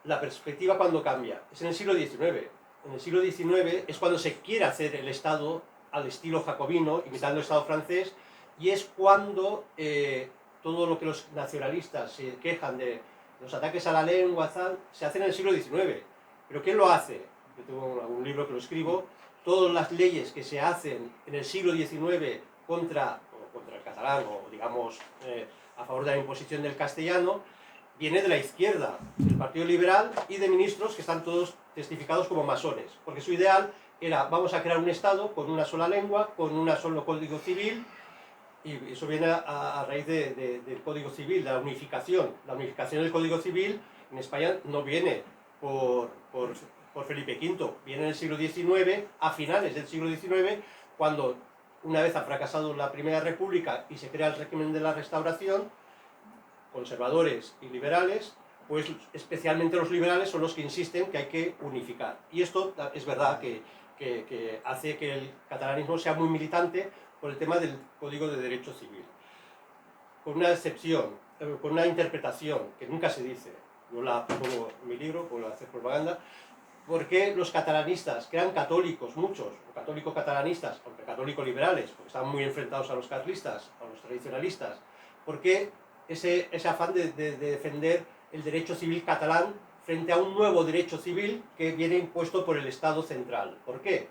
La perspectiva cuando cambia es en el siglo XIX. En el siglo XIX es cuando se quiere hacer el Estado al estilo jacobino, imitando el Estado francés, y es cuando todo lo que los nacionalistas se quejan de los ataques a la lengua, tal, se hace en el siglo XIX. ¿Pero quién lo hace? Yo tengo algún libro que lo escribo. Todas las leyes que se hacen en el siglo XIX contra el catalán, o digamos a favor de la imposición del castellano, viene de la izquierda, del Partido Liberal y de ministros que están todos testificados como masones, porque su ideal era vamos a crear un Estado con una sola lengua, con un solo código civil, y eso viene a raíz del Código Civil, de la unificación. La unificación del Código Civil en España no viene por Felipe V, viene en el siglo XIX, a finales del siglo XIX, cuando una vez ha fracasado la Primera República y se crea el régimen de la Restauración, conservadores y liberales, pues especialmente los liberales son los que insisten que hay que unificar. Y esto es verdad que hace que el catalanismo sea muy militante por el tema del Código de Derecho Civil. Con una excepción, con una interpretación que nunca se dice, yo la propongo en mi libro, puedo hacer propaganda, porque los catalanistas, que eran católicos muchos, o católico-catalanistas, aunque católico-liberales, porque estaban muy enfrentados a los carlistas, a los tradicionalistas, porque ese afán de defender el derecho civil catalán frente a un nuevo derecho civil que viene impuesto por el Estado central. ¿Por qué?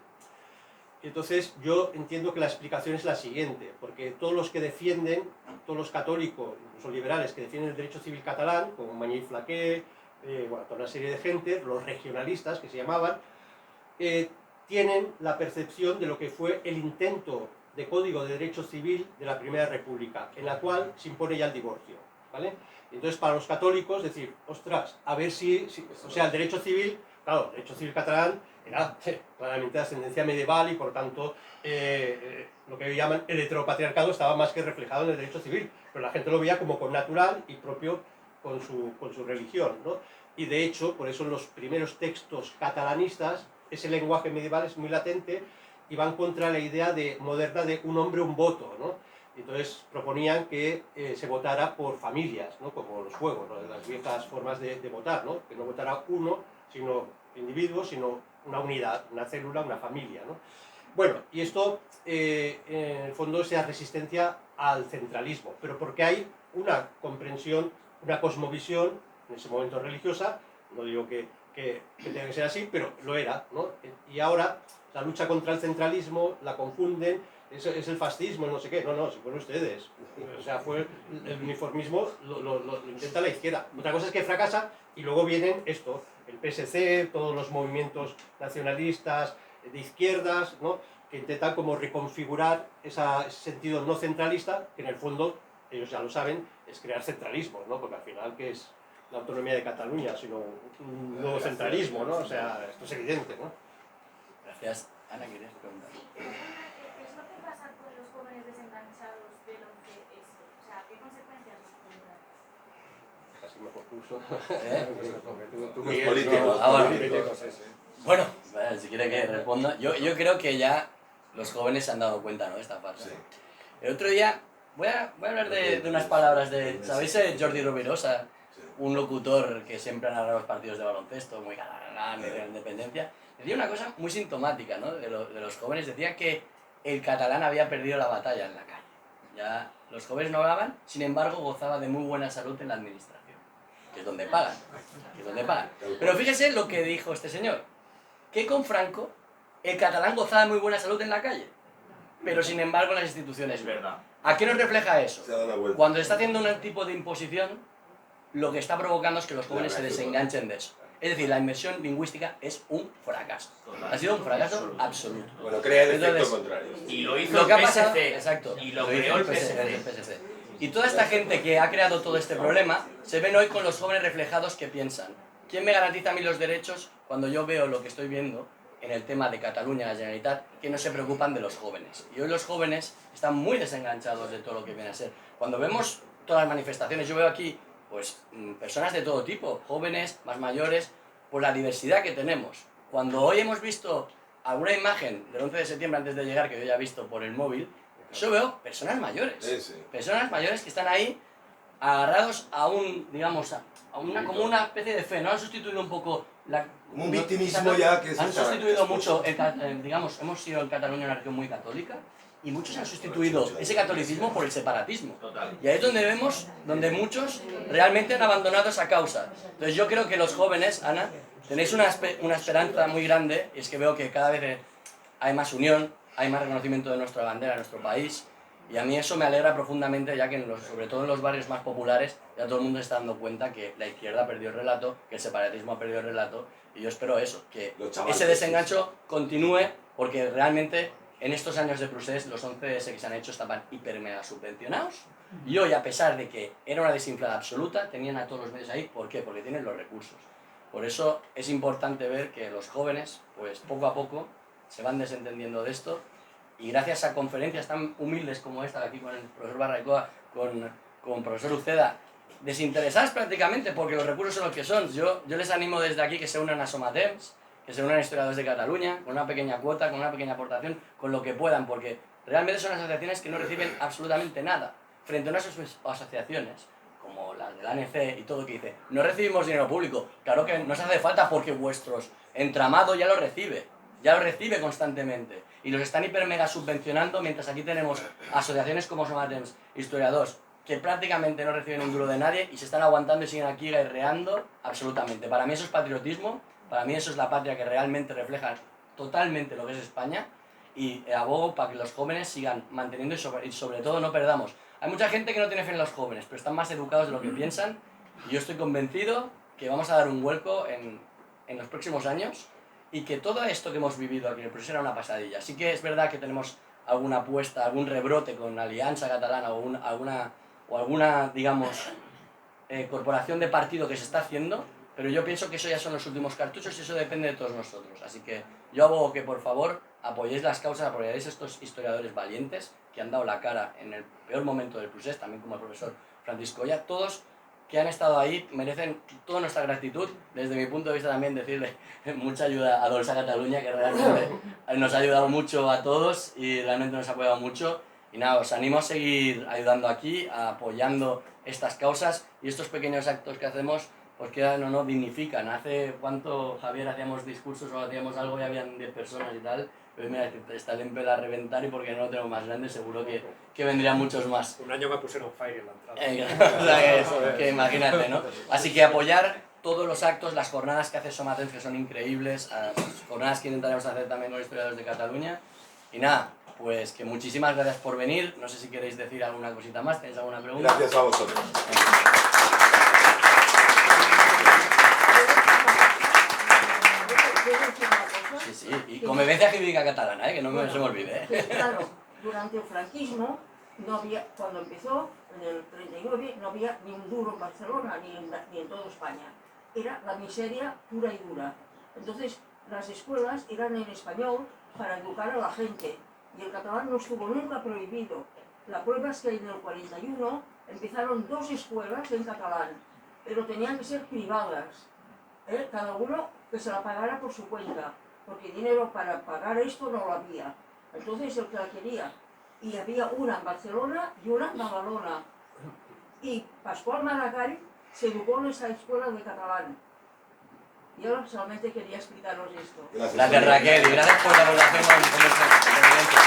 Entonces yo entiendo que la explicación es la siguiente, porque todos los que defienden, todos los católicos, incluso liberales que defienden el derecho civil catalán, como Mañé y Flaqué, bueno, toda una serie de gente, los regionalistas que se llamaban, tienen la percepción de lo que fue el intento de Código de Derecho Civil de la Primera República, en la cual se impone ya el divorcio, ¿vale? Entonces para los católicos decir, ostras, a ver si o sea, el derecho civil, claro, el derecho civil catalán era claramente de ascendencia medieval y por tanto lo que llaman el heteropatriarcado estaba más que reflejado en el derecho civil, pero la gente lo veía como connatural y propio con su religión, ¿no? Y de hecho, por eso en los primeros textos catalanistas, ese lenguaje medieval es muy latente y van contra la idea moderna de un hombre, un voto, ¿no? Entonces proponían que se votara por familias, ¿no? Como los juegos, ¿no? Las viejas formas de votar, ¿no? Que no votara uno, sino individuo, sino una unidad, una célula, una familia, ¿no? Bueno, y esto en el fondo es la resistencia al centralismo, pero porque hay una comprensión, una cosmovisión, en ese momento religiosa, no digo que tenga que ser así, pero lo era, ¿no? Y ahora la lucha contra el centralismo la confunden, es el fascismo, no sé qué, no, si fueron ustedes, o sea, fue el uniformismo, lo intenta la izquierda. Otra cosa es que fracasa y luego vienen esto, el PSC, todos los movimientos nacionalistas de izquierdas, ¿no? Que intentan como reconfigurar ese sentido no centralista, que en el fondo, ellos ya lo saben, es crear centralismo, ¿no? Porque al final, ¿qué es la autonomía de Cataluña, sino un nuevo centralismo, ¿no? O sea, esto es evidente, ¿no? Gracias. Ana, ¿quieres preguntar? ¿Qué es lo que pasa con los jóvenes desenganchados de lo que es? O sea, ¿qué consecuencias tendrá? Casi mejor curso. Tú eres político. Bueno, si quiere que responda. Yo creo que ya los jóvenes se han dado cuenta, ¿no? De esta farsa. Sí. El otro día, voy a hablar de unas palabras de... ¿Sabéis Jordi Rovirosa? Un locutor que siempre ha narrado los partidos de baloncesto, muy catalán, de la independencia. Decía una cosa muy sintomática, ¿no? de los jóvenes. Decía que el catalán había perdido la batalla en la calle. Ya los jóvenes no hablaban, sin embargo gozaba de muy buena salud en la administración, que es donde pagan. Pero fíjese lo que dijo este señor, que con Franco el catalán gozaba de muy buena salud en la calle, pero sin embargo en las instituciones. Es verdad. ¿A qué nos refleja eso? Se ha dado la vuelta. Cuando se está haciendo un tipo de imposición, lo que está provocando es que los jóvenes se desenganchen de eso. Es decir, la inmersión lingüística es un fracaso. Ha sido un fracaso absoluto. Bueno, crea el efecto Entonces, contrario. Y lo hizo Lo que ha el pasado, PSC. exacto, Y lo hizo creó el PSC. Y toda esta gente que ha creado todo este problema se ven hoy con los jóvenes reflejados que piensan: ¿quién me garantiza a mí los derechos cuando yo veo lo que estoy viendo en el tema de Cataluña, la Generalitat, que no se preocupan de los jóvenes? Y hoy los jóvenes están muy desenganchados de todo lo que viene a ser. Cuando vemos todas las manifestaciones, yo veo aquí pues personas de todo tipo, jóvenes, más mayores, por la diversidad que tenemos. Cuando hoy hemos visto alguna imagen del 11 de septiembre antes de llegar, que yo ya he visto por el móvil, yo veo personas mayores. Personas mayores que están ahí agarrados a digamos, como una especie de fe, ¿no? Han sustituido un poco un optimismo ya que han sustituido mucho, digamos, hemos sido en Cataluña una región muy católica, y muchos han sustituido ese catolicismo por el separatismo. Total. Y ahí es donde vemos, donde muchos realmente han abandonado esa causa. Entonces yo creo que los jóvenes, Ana, tenéis una esperanza muy grande, y es que veo que cada vez hay más unión, hay más reconocimiento de nuestra bandera, de nuestro país, Y a mí eso me alegra profundamente, ya que sobre todo en los barrios más populares ya todo el mundo se está dando cuenta que la izquierda perdió el relato, que el separatismo ha perdido el relato, y yo espero eso, que ese desengancho continúe, porque realmente en estos años de Procés los 11S que se han hecho estaban hiper mega subvencionados, y hoy, a pesar de que era una desinflada absoluta, tenían a todos los medios ahí. ¿Por qué? Porque tienen los recursos. Por eso es importante ver que los jóvenes, pues poco a poco, se van desentendiendo de esto, y gracias a conferencias tan humildes como esta de aquí con el profesor Barraicoa, con el profesor Uceda, desinteresadas prácticamente porque los recursos son los que son. Yo les animo desde aquí que se unan a Somatemps, que se unan a Historiadores de Cataluña, con una pequeña cuota, con una pequeña aportación, con lo que puedan, porque realmente son asociaciones que no reciben absolutamente nada, frente a unas asociaciones como las del ANC y todo, que dice, no recibimos dinero público. Claro que nos hace falta porque vuestros entramado ya lo recibe constantemente, y los están hiper mega subvencionando, mientras aquí tenemos asociaciones como Somatemps, Historiadores, que prácticamente no reciben un duro de nadie y se están aguantando y siguen aquí guerreando absolutamente. Para mí eso es patriotismo, para mí eso es la patria que realmente refleja totalmente lo que es España, y abogo para que los jóvenes sigan manteniendo y sobre todo no perdamos. Hay mucha gente que no tiene fe en los jóvenes, pero están más educados de lo que piensan, y yo estoy convencido que vamos a dar un vuelco en los próximos años, y que todo esto que hemos vivido aquí en el proceso era una pasadilla. Sí que es verdad que tenemos alguna apuesta, algún rebrote con Alianza Catalana o alguna, digamos, corporación de partido que se está haciendo, pero yo pienso que eso ya son los últimos cartuchos y eso depende de todos nosotros. Así que yo abogo que por favor apoyéis las causas, apoyéis a estos historiadores valientes que han dado la cara en el peor momento del procés, también como el profesor Francisco Oya. Todos que han estado ahí merecen toda nuestra gratitud. Desde mi punto de vista también decirle mucha ayuda a Dolça Catalunya, que realmente nos ha ayudado mucho a todos y realmente nos ha apoyado mucho. Y nada, os animo a seguir ayudando aquí, apoyando estas causas, y estos pequeños actos que hacemos, pues que no dignifican. Hace cuánto, Javier, hacíamos discursos o hacíamos algo y habían 10 personas y tal, pero mira, está el empezar a reventar, y porque no lo tengo más grande, seguro que vendrían muchos más. Un año me pusieron fire en la entrada. O sea, que imagínate, ¿no? Así que apoyar todos los actos, las jornadas que hace Somatemps, que son increíbles, las jornadas que intentaremos hacer también con Historiadores de Cataluña. Y nada, pues que muchísimas gracias por venir. No sé si queréis decir alguna cosita más, ¿tenéis alguna pregunta? Gracias a vosotros. Sí, sí, y convivencia jurídica catalana, que no se me olvide. Claro, durante el franquismo, no había, cuando empezó, en el 39, no había ni un duro en Barcelona, ni en toda España. Era la miseria pura y dura. Entonces, las escuelas eran en español para educar a la gente, y el catalán no estuvo nunca prohibido. La prueba es que en el 41 empezaron 2 escuelas en catalán, pero tenían que ser privadas, cada uno que se la pagara por su cuenta, porque dinero para pagar esto no lo había. Entonces el que la quería, y había una en Barcelona y una en Badalona, y Pascual Maragall se educó en esa escuela de catalán. Yo solamente quería explicaros esto. Gracias, Raquel, y gracias por la relación con nuestra convivencia.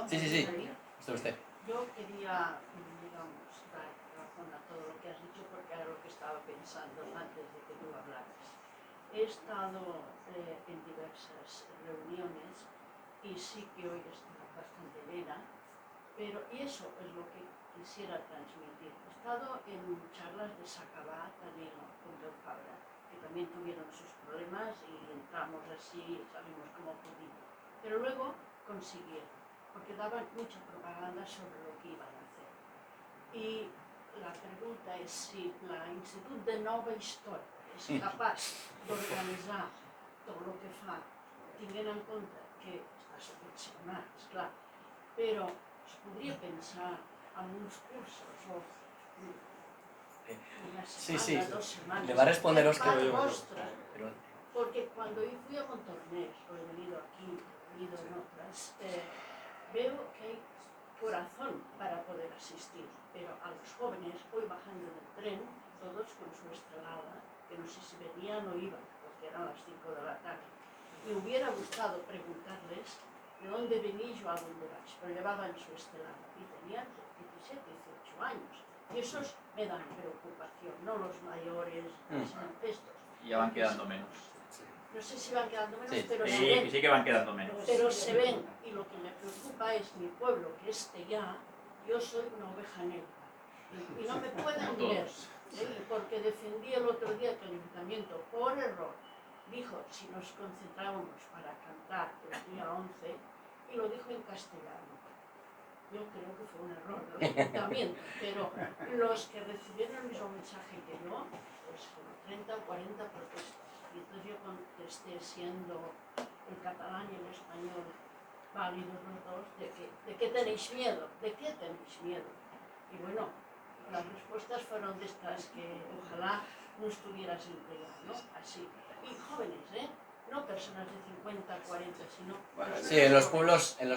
Sí, sí, sí. Usted. Yo quería, digamos, dar razón a todo lo que has dicho, porque era lo que estaba pensando antes de que tú hablaras. He estado en diversas reuniones y sí que hoy está bastante llena, pero eso es lo que quisiera transmitir. He estado en charlas de Sacabá también con Del Fabra, que también tuvieron sus problemas y entramos así, sabemos cómo pudimos. Pero luego consiguieron, porque daban mucha propaganda sobre lo que iban a hacer. Y la pregunta es si la Institut de Nova Història és capaç d'organitzar tot el que fa, tinguent en compte que està subvencionat, esclar, però es podria pensar en uns cursos o una semana, 2 semanas. Le va a responder Óscar. Porque cuando yo fui a Montornès, o he venido aquí, he venido en otras, veo que hay corazón para poder asistir, pero a los jóvenes, hoy bajando del tren, todos con su estrelada, que no sé si venían o iban, porque eran las 5 de la tarde. Me hubiera gustado preguntarles de dónde venís o a dónde vais, pero llevaban su estelada y tenían 17, 18 años. Y esos me dan preocupación, no los mayores, estos. Y ya van quedando menos. No sé si van quedando menos, Sí. pero se Sí, ven. sí que van quedando menos. Pero se ven, y lo que me preocupa es mi pueblo, que es ya, yo soy una oveja negra, y no me pueden Como ver, todos. porque defendí el otro día que el ayuntamiento, por error, dijo si nos concentrábamos para cantar el día 11, y lo dijo en castellano. Yo creo que fue un error del ayuntamiento, pero los que recibieron el mismo mensaje que yo, pues como 30 o 40 protestas. Y entonces yo contesté, siendo el catalán y el español válidos los dos, de qué tenéis miedo, de qué tenéis miedo. Y bueno, las respuestas fueron de estas que ojalá no estuvieras intrigado, ¿no? Así. Y jóvenes, no personas de 50, 40, sino... Sí, en los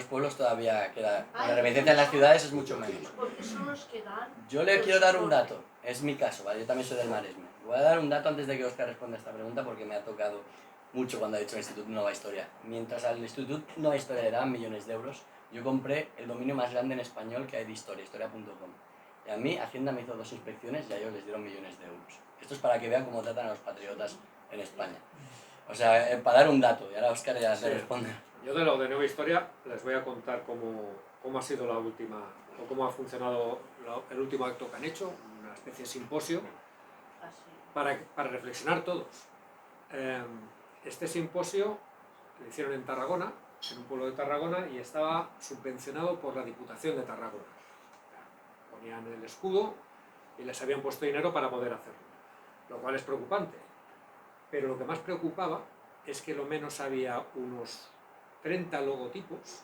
pueblos todavía queda... Ay, La reminiscencia en las ciudades es mucho menos. Porque son los que dan... Yo le quiero dar un dato, es mi caso, ¿vale? Yo también soy del Maresme. Voy a dar un dato antes de que Óscar responda esta pregunta porque me ha tocado mucho cuando ha dicho el Instituto Nueva Historia. Mientras al Instituto Nueva Historia le dan millones de euros, yo compré el dominio más grande en español que hay de historia, historia.com. Y a mí Hacienda me hizo 2 inspecciones y a ellos les dieron millones de euros. Esto es para que vean cómo tratan a los patriotas en España. O sea, para dar un dato, y ahora Óscar ya se responde. Yo de lo de Nueva Historia les voy a contar cómo ha sido la última, o cómo ha funcionado el último acto que han hecho, una especie de simposio, para reflexionar todos. Este simposio lo hicieron en Tarragona, en un pueblo de Tarragona, y estaba subvencionado por la Diputación de Tarragona. Ponían el escudo y les habían puesto dinero para poder hacerlo, lo cual es preocupante. Pero lo que más preocupaba es que lo menos había unos 30 logotipos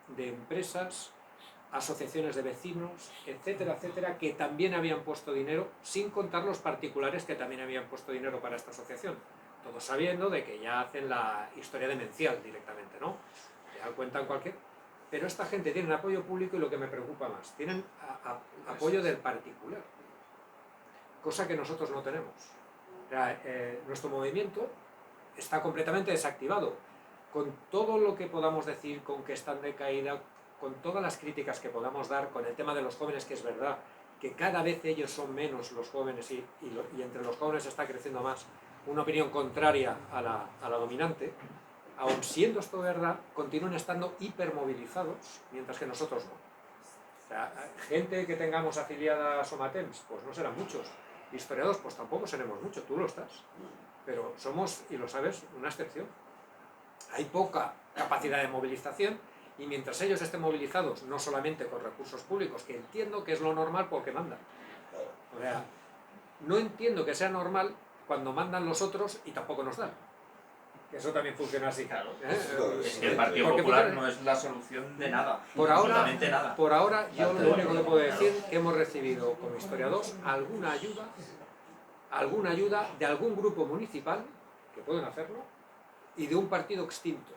de empresas, asociaciones de vecinos, etcétera, etcétera, que también habían puesto dinero, sin contar los particulares que también habían puesto dinero para esta asociación. Todos sabiendo de que ya hacen la historia demencial directamente, ¿no? Ya cuentan cualquier... Pero esta gente tiene apoyo público y lo que me preocupa más, tienen apoyo del particular, cosa que nosotros no tenemos. O sea, nuestro movimiento está completamente desactivado. Con todo lo que podamos decir, con que están de caída, con todas las críticas que podamos dar, con el tema de los jóvenes, que es verdad, que cada vez ellos son menos los jóvenes y entre los jóvenes está creciendo más una opinión contraria a la dominante, aun siendo esto verdad, continúan estando hipermovilizados, mientras que nosotros no. O sea, gente que tengamos afiliada a Somatemps, pues no serán muchos. Historiadores, pues tampoco seremos muchos, tú lo estás. Pero somos, y lo sabes, una excepción. Hay poca capacidad de movilización y mientras ellos estén movilizados, no solamente con recursos públicos, que entiendo que es lo normal porque mandan. O sea, no entiendo que sea normal cuando mandan los otros y tampoco nos dan. Eso también funciona así. Claro. Es que el Partido Popular no es la solución de nada. Por absolutamente nada. Por ahora, yo lo único que puedo decir es que hemos recibido como historiadores alguna ayuda de algún grupo municipal, que pueden hacerlo, y de un partido extinto.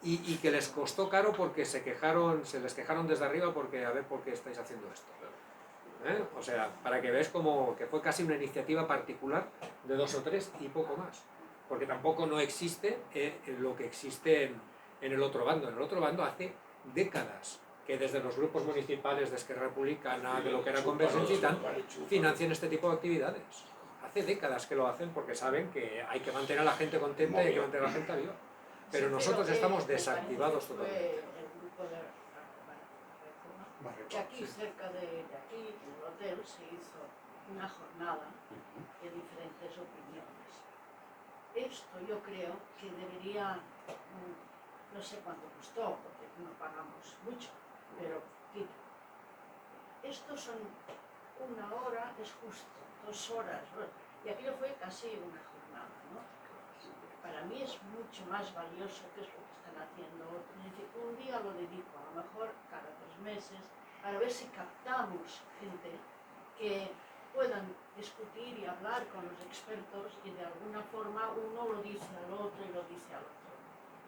Y que les costó caro porque se les quejaron desde arriba porque a ver por qué estáis haciendo esto. O sea, para que veáis como que fue casi una iniciativa particular de 2 o 3 y poco más. Porque tampoco no existe lo que existe en el otro bando. En el otro bando hace décadas que desde los grupos municipales de Esquerra Republicana, de lo que era Convergencia y tal, financian este tipo de actividades. Hace décadas que lo hacen porque saben que hay que mantener a la gente contenta y hay que mantener a la gente viva. Pero nosotros estamos desactivados totalmente. El grupo de Reforma, que aquí, cerca de aquí, en el hotel, se hizo una jornada de diferentes opiniones. Esto yo creo que debería, no sé cuánto costó, porque no pagamos mucho, pero estos son 1 hora, es justo, 2 horas, y aquello fue casi una jornada, ¿no? Para mí es mucho más valioso que es lo que están haciendo otros. Es decir, un día lo dedico, a lo mejor cada 3 meses, para ver si captamos gente que puedan discutir y hablar con los expertos y de alguna forma uno lo dice al otro y lo dice al otro.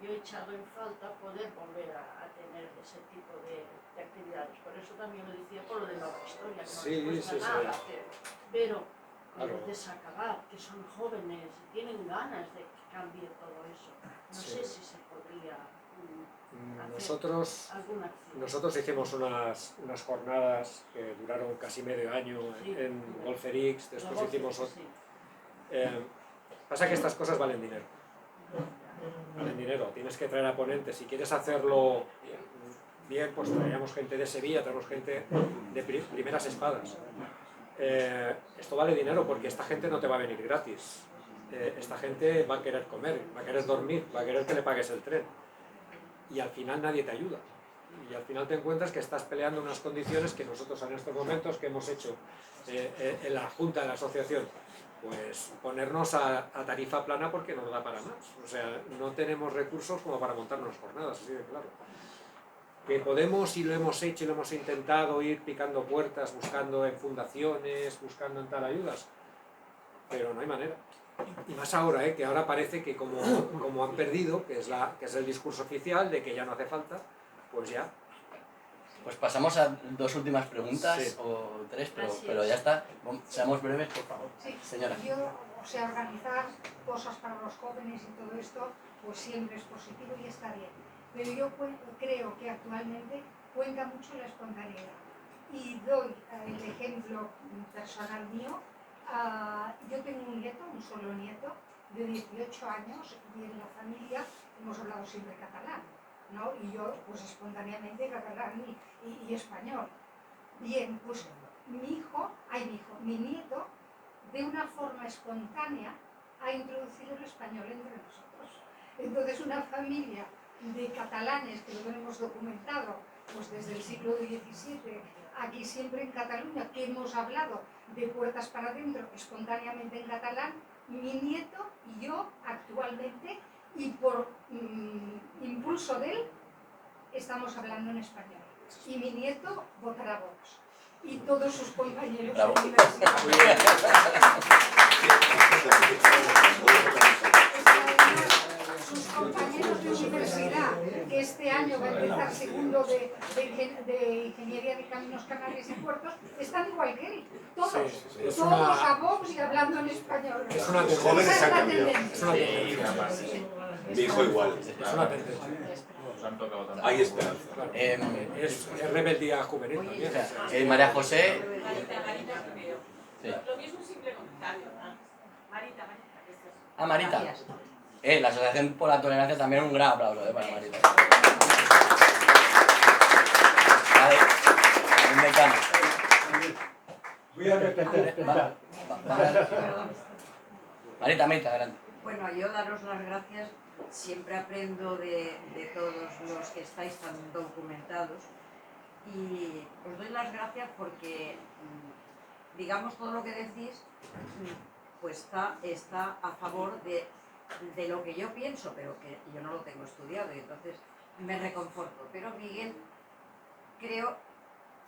Yo he echado en falta poder volver a tener ese tipo de actividades. Por eso también lo decía por lo de Nueva Historia, que no les cuesta nada, pero desacabar, que son jóvenes y tienen ganas de que cambie todo eso. No sé si se podría Nosotros hicimos unas jornadas que duraron casi medio año en Golferix, después hicimos Pasa que estas cosas valen dinero. Valen dinero, tienes que traer a ponentes. Si quieres hacerlo bien, pues traíamos gente de Sevilla, traemos gente de primeras espadas. Esto vale dinero porque esta gente no te va a venir gratis. Esta gente va a querer comer, va a querer dormir, va a querer que le pagues el tren. Y al final nadie te ayuda. Y al final te encuentras que estás peleando unas condiciones que nosotros en estos momentos que hemos hecho en la Junta de la Asociación, pues ponernos a tarifa plana porque no nos da para más. O sea, no tenemos recursos como para montar unas jornadas, así de claro. Que podemos, y lo hemos hecho y lo hemos intentado, ir picando puertas, buscando en fundaciones, buscando en tal ayudas, pero no hay manera. Y más ahora, que ahora parece que como han perdido, que es el discurso oficial de que ya no hace falta, pues ya. Pues pasamos a dos últimas preguntas, Sí. o tres, pero ya está. Seamos breves, por favor. Sí, Señora. yo, o sea, organizar cosas para los jóvenes y todo esto, pues siempre es positivo y está bien. Pero yo creo que actualmente cuenta mucho la espontaneidad. Y doy el ejemplo personal mío. Yo tengo un nieto, un solo nieto, de 18 años, y en la familia hemos hablado siempre catalán, ¿no? Y yo, pues espontáneamente, catalán y español. Bien, pues mi nieto, de una forma espontánea, ha introducido el español entre nosotros. Entonces, una familia de catalanes, que lo tenemos documentado pues desde el siglo XVII, aquí siempre en Cataluña, que hemos hablado de puertas para adentro espontáneamente en catalán, mi nieto y yo actualmente, y por impulso de él, estamos hablando en español. Y mi nieto votará Vox. Y todos sus compañeros de universidad. Sus compañeros de universidad, que este año va a empezar segundo de Ingeniería de Caminos, Canales y Puertos, están igual que él. Todos. Sí, Todos a Vox y hablando en español. Es una Los jóvenes han cambiado. Es una tendencia. Mi hijo igual. Es una tendencia. Hay esperanza. Es rebeldía juvenil también. María José. Sí. Lo mismo, un simple comentario. Marita. Marita. La Asociación por la Tolerancia también, un gran aplauso para Marita. Vale, un decano. Voy a repetir. Marita, adelante. Bueno, yo daros las gracias, siempre aprendo de todos los que estáis tan documentados y os doy las gracias porque, digamos, todo lo que decís pues está a favor de lo que yo pienso, pero que yo no lo tengo estudiado y entonces me reconforto. Pero Miguel, creo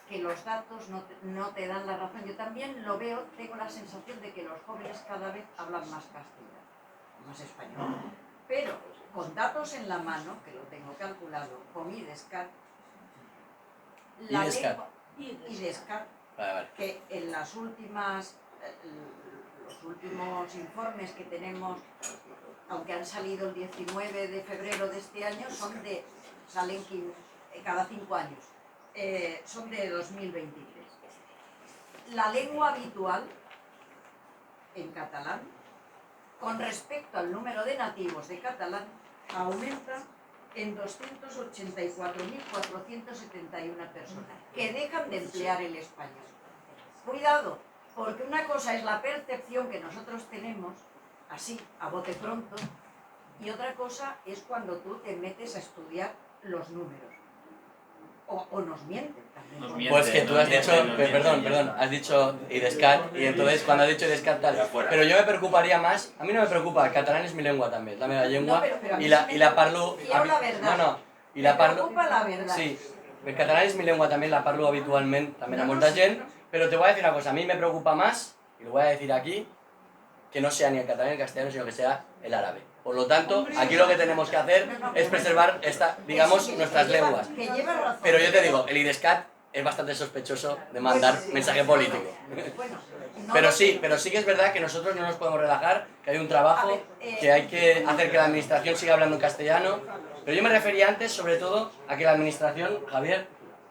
que los datos no te dan la razón. Yo también lo veo, tengo la sensación de que los jóvenes cada vez hablan más castellano, más español. Pero con datos en la mano, que lo tengo calculado, con IDESCAT, Vale. que en las últimas, los últimos informes que tenemos, aunque han salido el 19 de febrero de este año, salen cada 5 años. Son de 2023. La lengua habitual en catalán, con respecto al número de nativos de catalán, aumenta en 284.471 personas que dejan de emplear el español. Cuidado, porque una cosa es la percepción que nosotros tenemos, así, a bote pronto, y otra cosa es cuando tú te metes a estudiar los números. O nos mienten también. Pues que tú has dicho, perdón, has dicho IDESCAT, y entonces cuando has dicho IDESCAT tal, pero yo me preocuparía más, a mí no me preocupa, el catalán es mi lengua también, la meva lengua, pero y la parlo... y la preocupa la verdad. Sí, el catalán es mi lengua también, la parlo habitualmente, también a molta gent, pero te voy a decir una cosa, a mí me preocupa más, y lo voy a decir aquí, que no sea ni el catalán ni el castellano, sino que sea el árabe. Por lo tanto, aquí lo que tenemos que hacer es preservar nuestras lenguas. Pero yo te digo, el IDESCAT es bastante sospechoso de mandar mensaje político. Pero sí que es verdad que nosotros no nos podemos relajar, que hay un trabajo, que hay que hacer que la administración siga hablando en castellano. Pero yo me refería antes, sobre todo, a que la administración, Javier,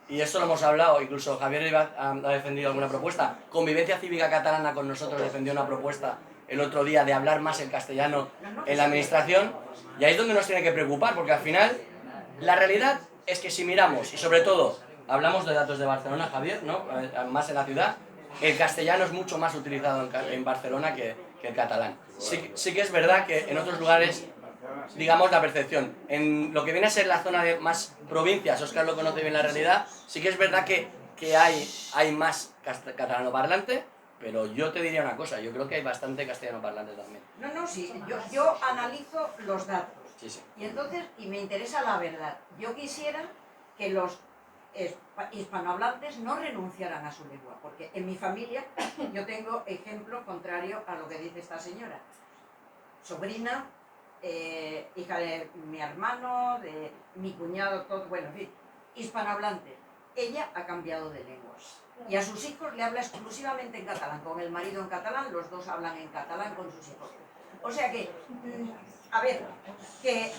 y esto lo hemos hablado, incluso Javier ha defendido alguna propuesta, Convivencia Cívica Catalana con nosotros defendió una propuesta el otro día de hablar más el castellano en la administración, y ahí es donde nos tiene que preocupar, porque al final la realidad es que si miramos, y sobre todo hablamos de datos de Barcelona, Javier, ¿no? Más en la ciudad, el castellano es mucho más utilizado en Barcelona que el catalán. Sí que es verdad que en otros lugares, digamos, la percepción, en lo que viene a ser la zona de más provincias, Óscar lo conoce bien la realidad, sí que es verdad que hay más catalano parlante, pero yo te diría una cosa, yo creo que hay bastante castellano parlante también. No, sí, yo analizo los datos. Sí, sí. Y entonces, y me interesa la verdad, yo quisiera que los hispanohablantes no renunciaran a su lengua, porque en mi familia yo tengo ejemplo contrario a lo que dice esta señora. Sobrina, hija de mi hermano, de mi cuñado, todo, bueno, en fin, hispanohablante. Ella ha cambiado de lenguas y a sus hijos le habla exclusivamente en catalán, con el marido en catalán, los dos hablan en catalán con sus hijos. O sea que, a ver, que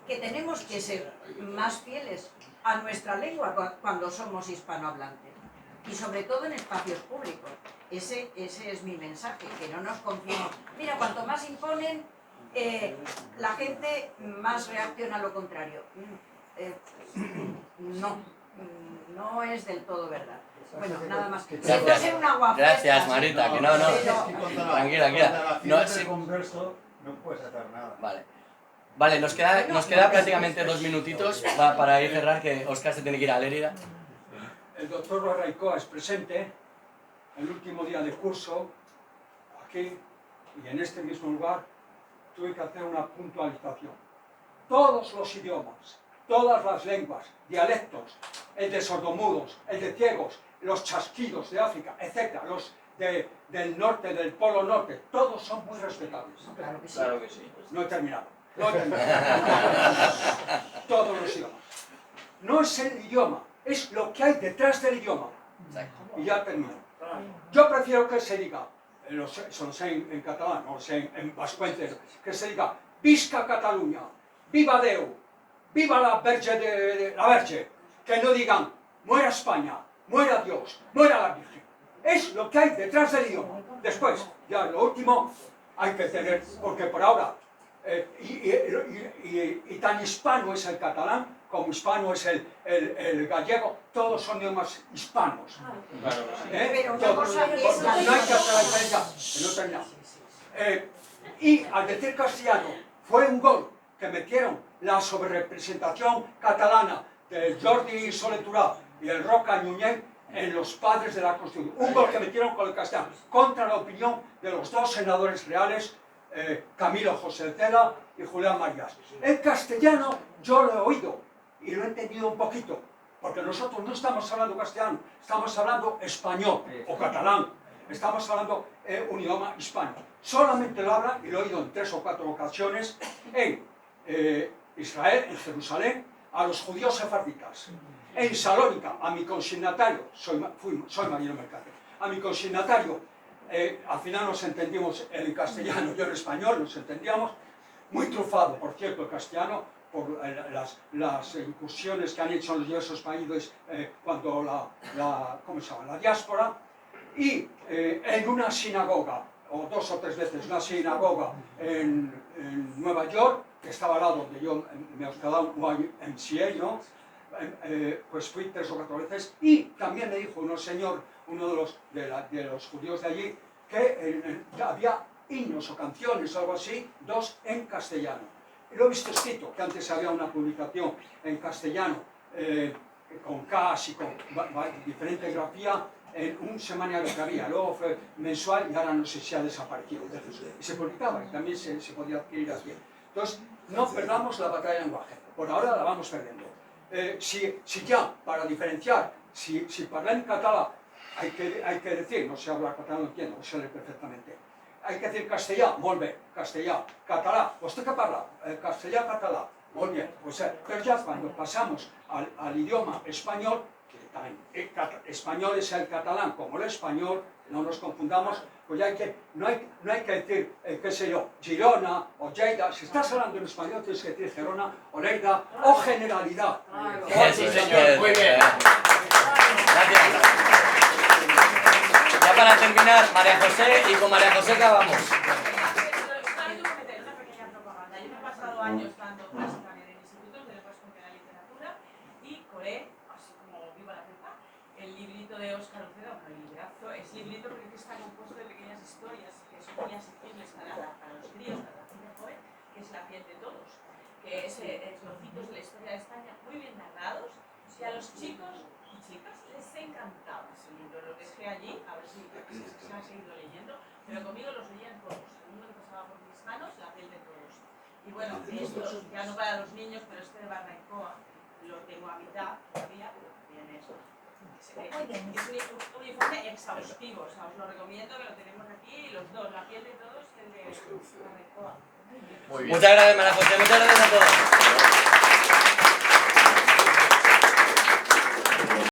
tenemos que ser más fieles a nuestra lengua cuando somos hispanohablantes y sobre todo en espacios públicos. Ese es mi mensaje, que no nos confiemos. Mira, cuanto más imponen, la gente más reacciona a lo contrario. No es del todo verdad. Bueno, nada más. Gracias, gracias Marita, que no. Tranquila. No, sí. No puedes hacer nada. Vale, nos queda prácticamente 2 minutitos para ir cerrar, que Óscar se tiene que ir a Lérida. El doctor Barraicoa es presente, el último día de curso, aquí y en este mismo lugar, tuve que hacer una puntualización. Todos los idiomas, todas las lenguas, dialectos, el de sordomudos, el de ciegos, los chasquidos de África, etc., los del norte, del polo norte, todos son muy respetables. Claro que sí. Claro que sí. No he terminado. Todos los idiomas. No es el idioma, es lo que hay detrás del idioma. Y ya termino. Yo prefiero que se diga, lo sé en catalán, no lo sé en vascuence, que se diga Visca Catalunya, Viva Déu, Viva la Verge, que no digan muera España, muera Dios, muera la Virgen. Es lo que hay detrás del idioma. Después, ya lo último, hay que tener, porque por ahora, y tan hispano es el catalán, como hispano es el gallego, todos son idiomas hispanos. Pero una Todos. cosa es la No hay que hacer la diferencia, que no terminamos. Y al decir castellano, fue un gol que metieron la sobrerepresentación catalana del Jordi Soler Turà y el Roca Ñuñez en los padres de la Constitución. Un gol que metieron con el castellano, contra la opinión de los dos senadores reales, Camilo José Cela y Julián Marías. El castellano yo lo he oído y lo he entendido un poquito, porque nosotros no estamos hablando castellano, estamos hablando español o catalán, estamos hablando un idioma hispano. Solamente lo hablan, y lo he oído en 3 o 4 ocasiones, en Israel, en Jerusalén, a los judíos sefarditas. En Salónica, a mi consignatario, soy Marino Mercante, a mi consignatario, al final nos entendimos en castellano, yo en español, nos entendíamos, muy trufado, por cierto, el castellano, por las incursiones que han hecho en los diversos países cuando ¿cómo se llama?, la diáspora, y en una sinagoga, o 2 o 3 veces, una sinagoga en Nueva York, que estaba al lado donde yo me hospedaba un YMCA, ¿no? Pues fui 3 o 4 veces, y también me dijo uno de los judíos de allí, que había himnos o canciones o algo así, 2 en castellano. Y lo he visto escrito, que antes había una publicación en castellano, con K y con diferente grafía, en un semanario que había, luego fue mensual y ahora no sé si ha desaparecido. Y se publicaba y también se podía adquirir aquí. Entonces, no perdamos la batalla de lenguaje, por ahora la vamos perdiendo. Si ya, para diferenciar, si parla en catalán, hay que decir, no sé hablar catalán, no entiendo, sé leer perfectamente. Hay que decir castellà, molt bé, castellà, català, ¿usted qué parla? Castellà, català, muy bien. Pues, pero ya cuando pasamos al idioma español, que también español es el catalán como el español, no nos confundamos, pues ya no hay que decir, qué sé yo, Girona o Lleida. Si estás hablando en español tienes que decir Gerona o Lleida o generalidad. Sí, señor, muy bien. Gracias. Ya para terminar, María José, y con María José acabamos. de Óscar Ucedo, el librazo, es librito porque está compuesto de pequeñas historias que son muy accesibles para los críos, para la gente joven, que es La piel de todos, que es trocitos de la historia de España muy bien narrados, y a los chicos y chicas les encantaba ese libro, lo dejé allí, a ver si se han seguido leyendo, pero conmigo los leían todos, el mundo que pasaba por mis manos, La piel de todos. Y bueno, esto ya no para los niños, pero este de Barrancoa lo tengo a mitad todavía, pero también es un informe exhaustivo, o sea, os lo recomiendo, que lo tenemos aquí, los dos, La piel de todos y el de Barrancoa. Muchas gracias, María José, muchas gracias a todos.